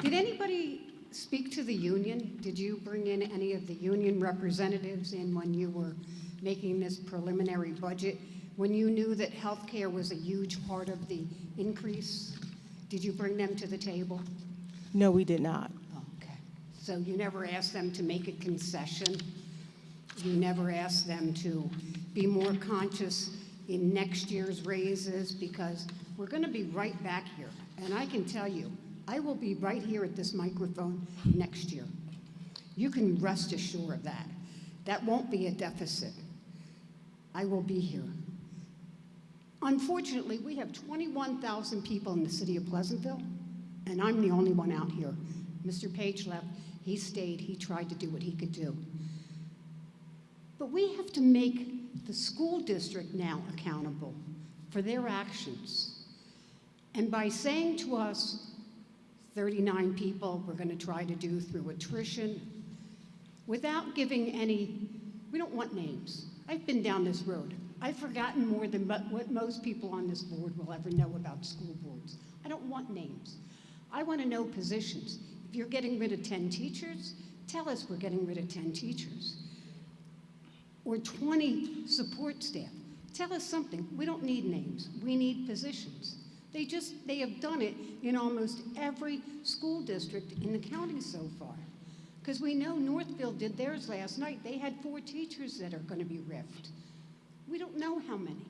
did anybody speak to the union? Did you bring in any of the union representatives in when you were making this preliminary budget? When you knew that healthcare was a huge part of the increase? Did you bring them to the table? No, we did not. Okay. So you never asked them to make a concession? You never asked them to be more conscious in next year's raises? Because we're going to be right back here. And I can tell you, I will be right here at this microphone next year. You can rest assured of that. That won't be a deficit. I will be here. Unfortunately, we have 21,000 people in the city of Pleasantville, and I'm the only one out here. Mr. Page left. He stayed. He tried to do what he could do. But we have to make the school district now accountable for their actions. And by saying to us, 39 people we're going to try to do through attrition, without giving any, we don't want names. I've been down this road. I've forgotten more than what most people on this board will ever know about school boards. I don't want names. I want to know positions. If you're getting rid of 10 teachers, tell us we're getting rid of 10 teachers. Or 20 support staff. Tell us something. We don't need names. We need positions. They have done it in almost every school district in the county so far. Because we know Northfield did theirs last night. They had 4 teachers that are going to be riffed. We don't know how many.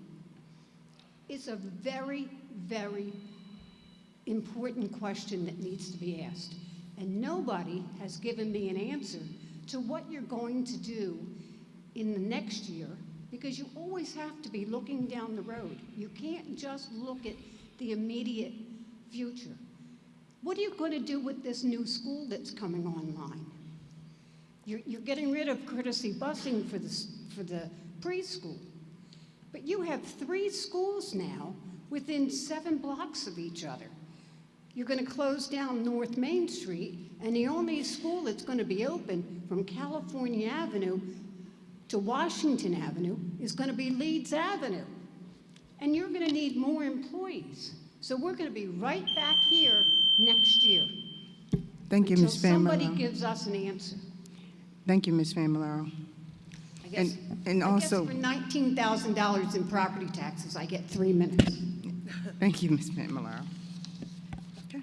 It's a very, very important question that needs to be asked. And nobody has given me an answer to what you're going to do in the next year, because you always have to be looking down the road. You can't just look at the immediate future. What are you going to do with this new school that's coming online? You're getting rid of courtesy busing for the preschool. But you have 3 schools now within 7 blocks of each other. You're going to close down North Main Street, and the only school that's going to be open from California Avenue to Washington Avenue is going to be Leeds Avenue. And you're going to need more employees. So we're going to be right back here next year. Thank you, Ms. Until somebody Famularo. gives us an answer. Thank you, Ms. Famularo. I guess, And also, I guess for $19,000 in property taxes, I get 3 minutes. thank you, Ms. Famularo. Okay.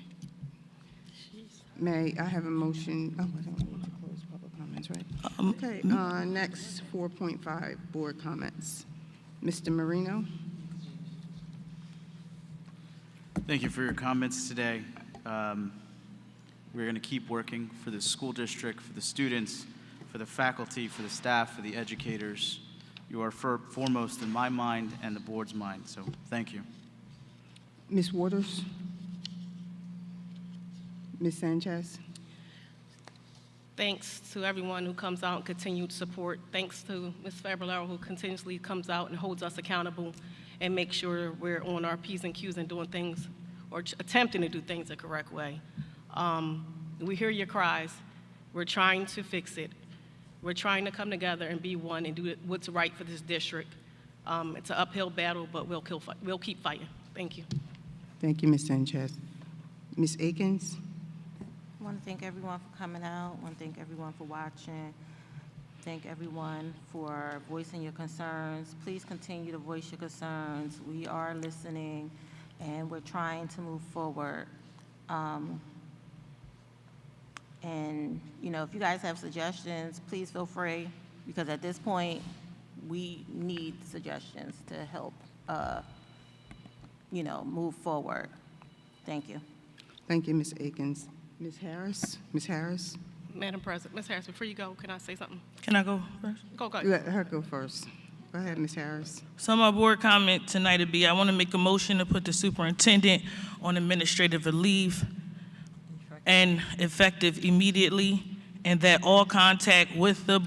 May I have a motion? Oh, I don't need to close public comments, right? Okay, next, 4.5, board comments. Mr. Marino? Thank you for your comments today. We're going to keep working for the school district, for the students, for the faculty, for the staff, for the educators. You are foremost in my mind and the board's mind, so thank you. Ms. Waters? Ms. Sanchez? Thanks to everyone who comes out and continued support. Thanks to Ms. Fabularo, who continuously comes out and holds us accountable and makes sure we're on our P's and Q's and doing things or attempting to do things the correct way. We hear your cries. We're trying to fix it. We're trying to come together and be one and do what's right for this district. It's an uphill battle, but we'll keep fighting. Thank you. Thank you, Ms. Sanchez. Ms. Akins? I want to thank everyone for coming out. I want to thank everyone for watching. Thank everyone for voicing your concerns. Please continue to voice your concerns. We are listening, and we're trying to move forward. And, you know, if you guys have suggestions, please feel free, because at this point, we need suggestions to help, you know, move forward. Thank you. Thank you, Ms. Akins. Ms. Harris? Ms. Harris? Madam President, Ms. Harris, before you go, can I say something? Can I go first? Go ahead. Let her go first. Go ahead, Ms. Harris. So my board comment tonight would be, I want to make a motion to put the superintendent on administrative leave and effective immediately, and that all contact with the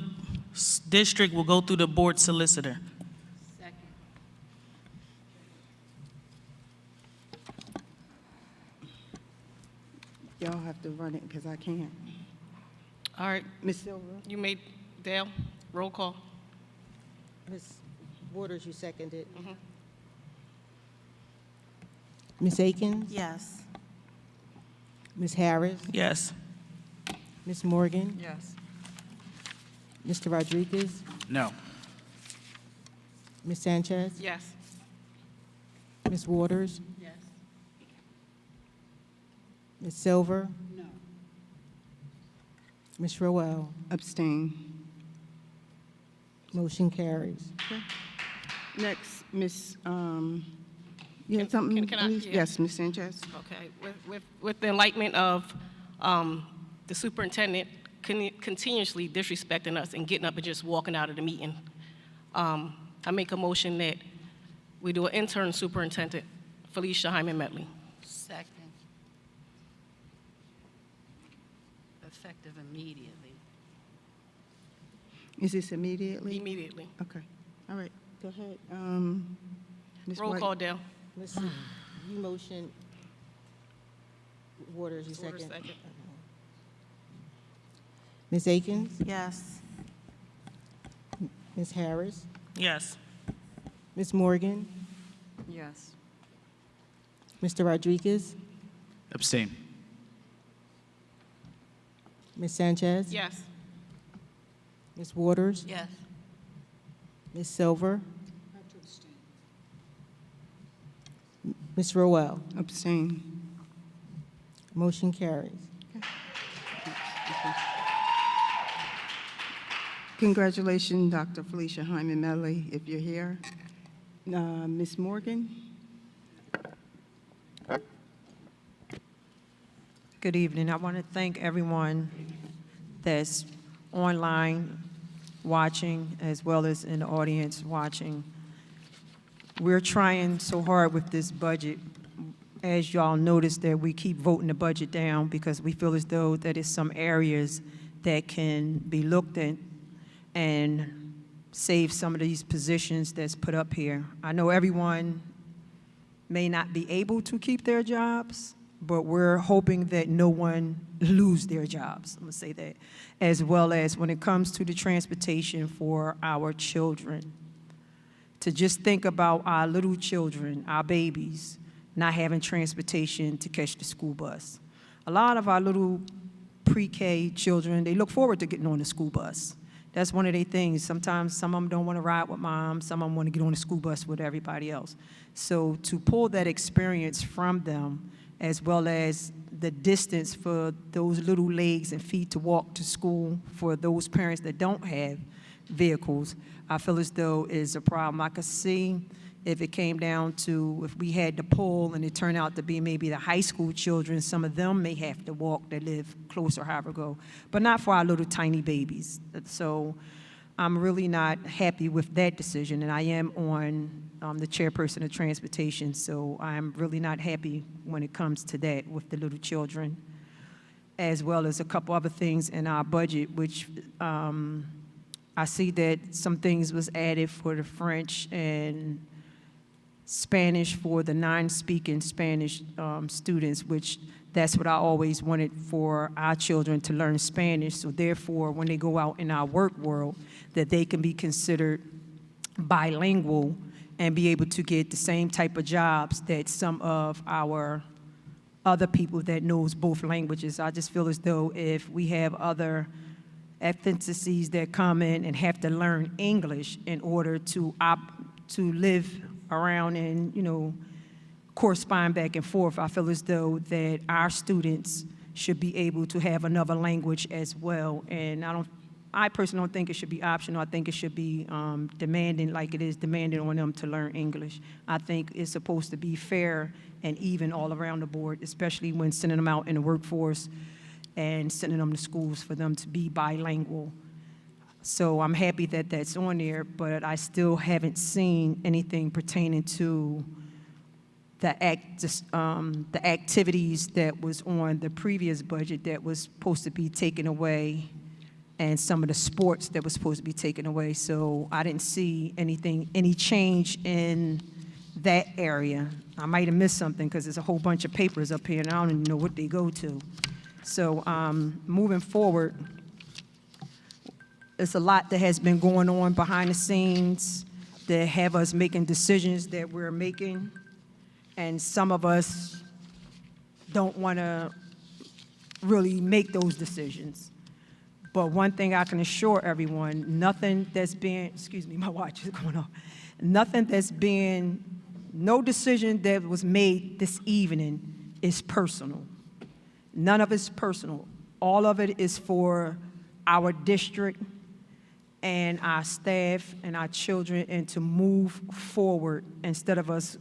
district will go through the board solicitor. Second. Y'all have to run it because I can't. All right, Ms. Silver? you made, Dale, roll call. Ms. Waters, you seconded. Mhm. Ms. Akins? Yes. Ms. Harris? Yes. Ms. Morgan? Yes. Mr. Rodriguez? No. Ms. Sanchez? Yes. Ms. Waters? Yes. Ms. Silver? No. Ms. Roel? Abstain. Motion carries. Next, Ms., you had something? can I- please? yeah. Yes, Ms. Sanchez? Okay, with the enlightenment of the superintendent continuously disrespecting us and getting up and just walking out of the meeting, I make a motion that we do an intern superintendent, Felicia Hyman-Medley. Second. Effective immediately. Is this immediately? Immediately. Okay, all right, go ahead. Ms. Roll White? call, Dale. Ms. You motion, Waters, you Waters, second? second. Ms. Akins? Yes. Ms. Harris? Yes. Ms. Morgan? Yes. Mr. Rodriguez? Abstain. Ms. Sanchez? Yes. Ms. Waters? Yes. Ms. Silver? Ms. Roel? Abstain. Motion carries. Congratulations, Dr. Felicia Hyman-Medley, if you're here. Ms. Morgan? Good evening. I want to thank everyone that's online watching, as well as in the audience watching. We're trying so hard with this budget. As y'all notice that we keep voting the budget down because we feel as though that is some areas that can be looked at and save some of these positions that's put up here. I know everyone may not be able to keep their jobs, but we're hoping that no one lose their jobs, I'm gonna say that, as well as when it comes to the transportation for our children. To just think about our little children, our babies, not having transportation to catch the school bus. A lot of our little pre-K children, they look forward to getting on the school bus. That's one of their things. Sometimes some of them don't want to ride with mom, some of them want to get on the school bus with everybody else. So to pull that experience from them, as well as the distance for those little legs and feet to walk to school for those parents that don't have vehicles, I feel as though is a problem. I could see if it came down to, if we had to pull and it turned out to be maybe the high school children, some of them may have to walk that live closer, however go, but not for our little tiny babies. So I'm really not happy with that decision, and I am on the chairperson of transportation, so I'm really not happy when it comes to that with the little children, as well as a couple other things in our budget, which I see that some things was added for the French and Spanish for the non-speaking Spanish students, which that's what I always wanted for our children to learn Spanish. So therefore, when they go out in our work world, that they can be considered bilingual and be able to get the same type of jobs that some of our other people that knows both languages. I just feel as though if we have other ethnicities that come in and have to learn English in order to live around and, you know, correspond back and forth, I feel as though that our students should be able to have another language as well. And I personally don't think it should be optional. I think it should be demanding, like it is demanding on them to learn English. I think it's supposed to be fair and even all around the board, especially when sending them out in the workforce and sending them to schools for them to be bilingual. So I'm happy that that's on there, but I still haven't seen anything pertaining to the activities that was on the previous budget that was supposed to be taken away, and some of the sports that was supposed to be taken away. So I didn't see any change in that area. I might have missed something because there's a whole bunch of papers up here and I don't even know what they go to. So moving forward, it's a lot that has been going on behind the scenes that have us making decisions that we're making, and some of us don't want to really make those decisions. But one thing I can assure everyone, nothing that's being, excuse me, my watch is going off, no decision that was made this evening is personal. None of it's personal. All of it is for our district and our staff and our children, and to move forward instead of us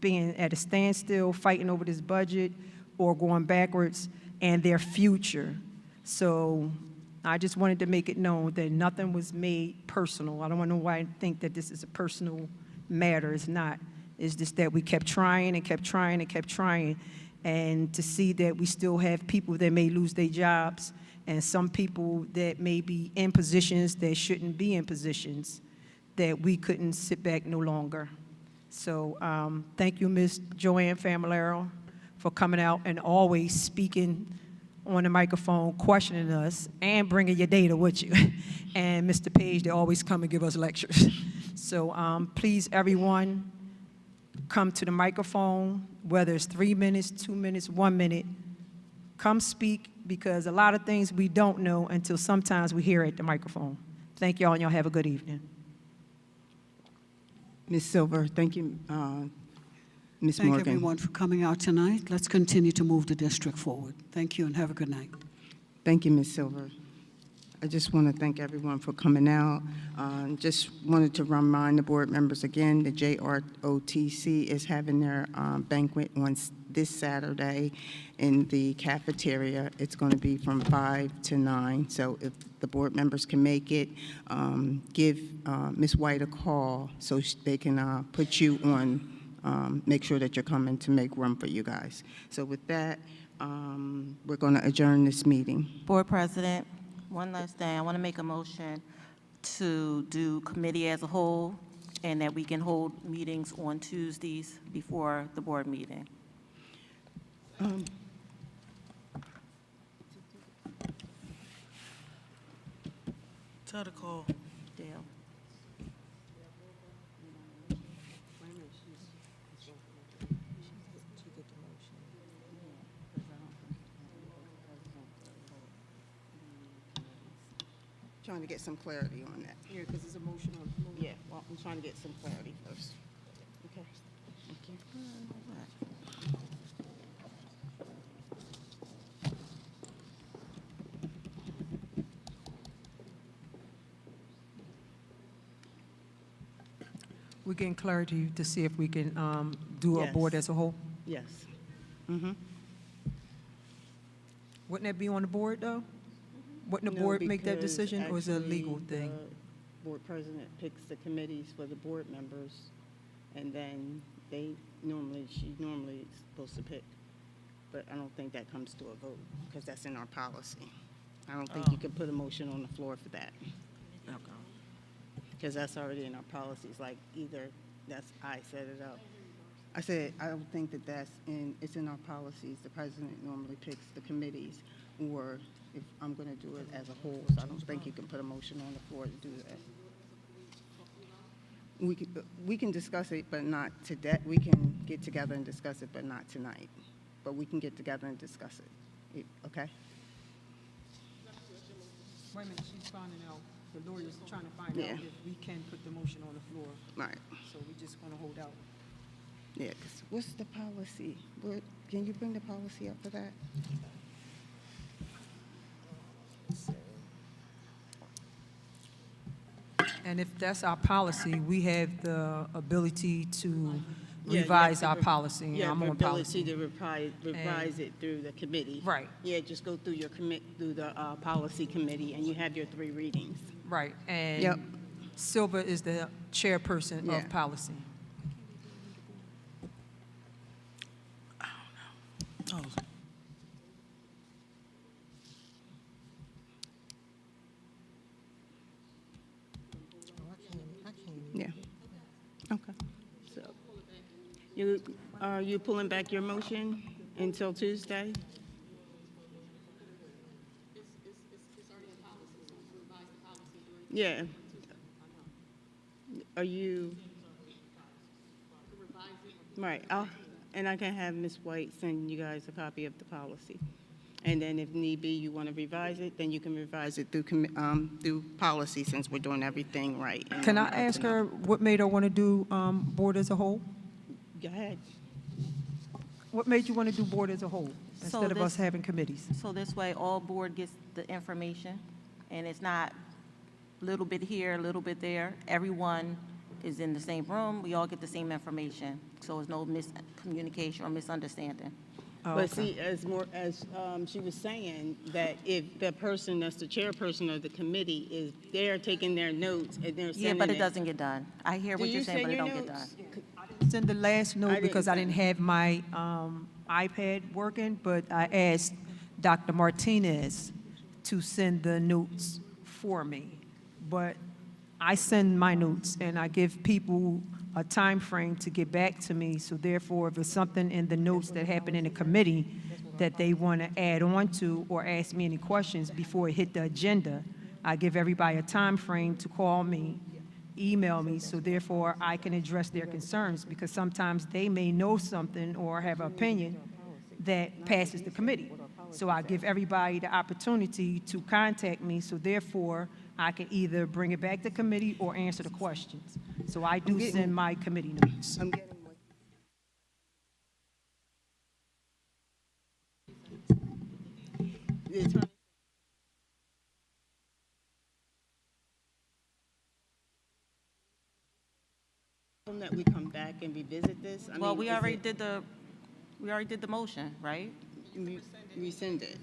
being at a standstill, fighting over this budget or going backwards and their future. So I just wanted to make it known that nothing was made personal. I don't want nobody to think that this is a personal matter. It's not. It's just that we kept trying and kept trying and kept trying, and to see that we still have people that may lose their jobs, and some people that may be in positions that shouldn't be in positions, that we couldn't sit back no longer. So thank you, Ms. Joanne Familaro, for coming out and always speaking on the microphone, questioning us, and bringing your data with you. And Mr. Page, they always come and give us lectures. So please, everyone, come to the microphone, whether it's 3 minutes, 2 minutes, 1 minute. Come speak, because a lot of things we don't know until sometimes we hear at the microphone. Thank y'all, and y'all have a good evening. Ms. Silver, thank you. Ms. Morgan. Thank everyone for coming out tonight. Let's continue to move the district forward. Thank you, and have a good night. Thank you, Ms. Silver. I just want to thank everyone for coming out. Just wanted to remind the board members again, the JROTC is having their banquet on this Saturday in the cafeteria. It's going to be from 5 to 9. So if the board members can make it, give Ms. White a call so they can put you on, make sure that you're coming to make room for you guys. So with that, we're going to adjourn this meeting. Board President, one last thing. I want to make a motion to do committee as a whole, and that we can hold meetings on Tuesdays before the board meeting. Tell her to call. Dale. Trying to get some clarity on that. Yeah, because it's a motion on the floor. Yeah, well, I'm trying to get some clarity first. Okay, thank you. We're getting clarity to see if we can do a board Yes. as a whole. Yes. Mm-hmm. Wouldn't that be on the board, though? Wouldn't the No, board make that because decision, or is it a actually legal thing? the board president picks the committees for the board members, and then she normally is supposed to pick. But I don't think that comes to a vote, because that's in our policy. I don't think you can put a motion on the floor for that. Because that's already in our policies, like either I set it up. I said, I don't think that it's in our policies. The president normally picks the committees, or if I'm going to do it as a whole, so I don't think you can put a motion on the floor to do that. We can discuss it, but not today. We can get together and discuss it, but not tonight. But we can get together and discuss it, okay? Wait a minute, she's finding out, the lawyer's trying to find Yeah. out if we can put the motion on the floor. Right. So we're just going to hold out. Yeah, 'cause what's the policy? Can you bring the policy up for that? And if that's our policy, we have the ability to Yeah, you have revise to our policy. and You I'm have the on ability policy. to revise it through the committee. Right. Yeah, just go through through the policy committee, and you have your 3 readings. Right, and Yep. Silva is the chairperson Yeah. of policy. Oh, Yeah. Okay. So, are you pulling back your motion until Tuesday? Yeah. Are you? Right. And I can have Ms. White send you guys a copy of the policy. And then if need be, you want to revise it, then you can revise it through policy, since we're doing everything right. and Can I up to ask now. her what made her want to do board as a whole? Go ahead. What made you want to do board as a whole instead of us this- having committees? So this way, all board gets the information, and it's not a little bit here, a little bit there. Everyone is in the same room, we all get the same information, so there's no miscommunication or misunderstanding. Oh, But okay. see, as she was saying, that if the person that's the chairperson of the committee is there taking their notes and they're sending Yeah, but it it- doesn't get done. I hear Do what you you're saying, send but it your don't get done. notes? Send the last I note didn't because I send didn't have my iPad working, but I asked Dr. Martinez to send the notes for me. But I send my notes and I give people a time frame to get back to me. So therefore, if it's something in the notes that happened in the committee that they want to add on to or ask me any questions before it hit the agenda, I give everybody a time frame to call me, email me, so therefore I can address their concerns, because sometimes they may know something or have an opinion that passes the committee. So I give everybody the opportunity to contact me, so therefore I can either bring it back to committee or answer the questions. So I do send my committee notes. I'm getting what. The attorney- That we come back and revisit this? I Well, mean, we is already it- did the motion, right? Rescind it.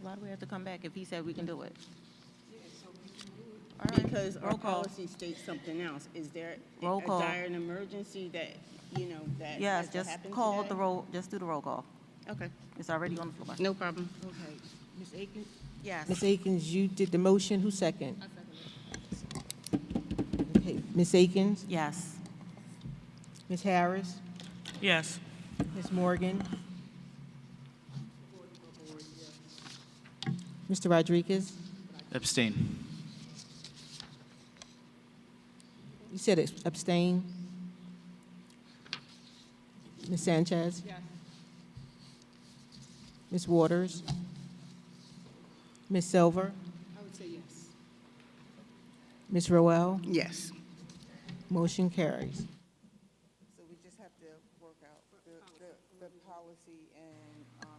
Why do we have to come back if he said we can do it? All right, Because our roll call. policy states something else. Is there Roll a call. dire emergency that, that Yes, has to just happen call today? the roll, just do the roll call. Okay, It's already on the floor. no problem. Okay. Ms. Akins? Yes. Ms. Akins, you did the motion, who second? Okay, Ms. Akins? Yes. Ms. Harris? yes. Ms. Morgan? Mr. Rodriguez? Abstain. You said abstain? Ms. Sanchez? Yes. Ms. Waters? Ms. Silver? I would say yes. Ms. Roel? Yes. Motion carries. So we just have to work out the policy and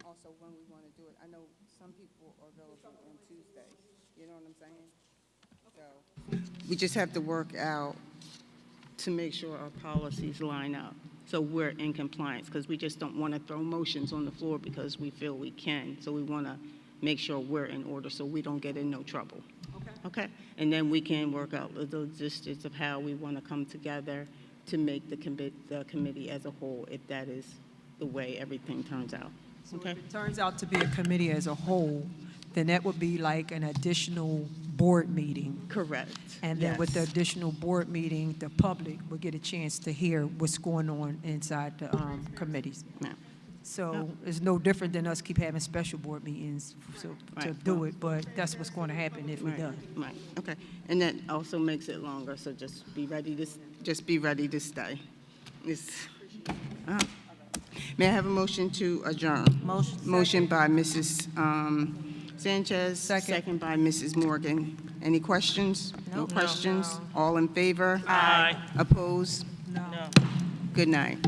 also when we want to do it. I know some people are available on Tuesdays, you know what I'm saying? So we just have to work out to make sure our policies line up, so we're in compliance, because we just don't want to throw motions on the floor because we feel we can. So we want to make sure we're in order so we don't get in no trouble. Okay? And then we can work out the logistics of how we want to come together to make the committee as a whole, if that is the way everything turns out. So Okay? if it turns out to be a committee as a whole, then that would be like an additional board meeting. Correct. And then with the Yes. additional board meeting, the public will get a chance to hear what's going on inside the committees. Yeah. So it's no different than us keep having special board meetings to Right. do it, but that's what's going to happen if we Right, done. right, okay. And that also makes it longer, so just be ready to stay. May I have a motion to adjourn? Motion. Motion by Mrs. Sanchez. Second. By Mrs. Morgan. Any questions? No No. questions? All in favor? Aye. Opposed? No. Good night.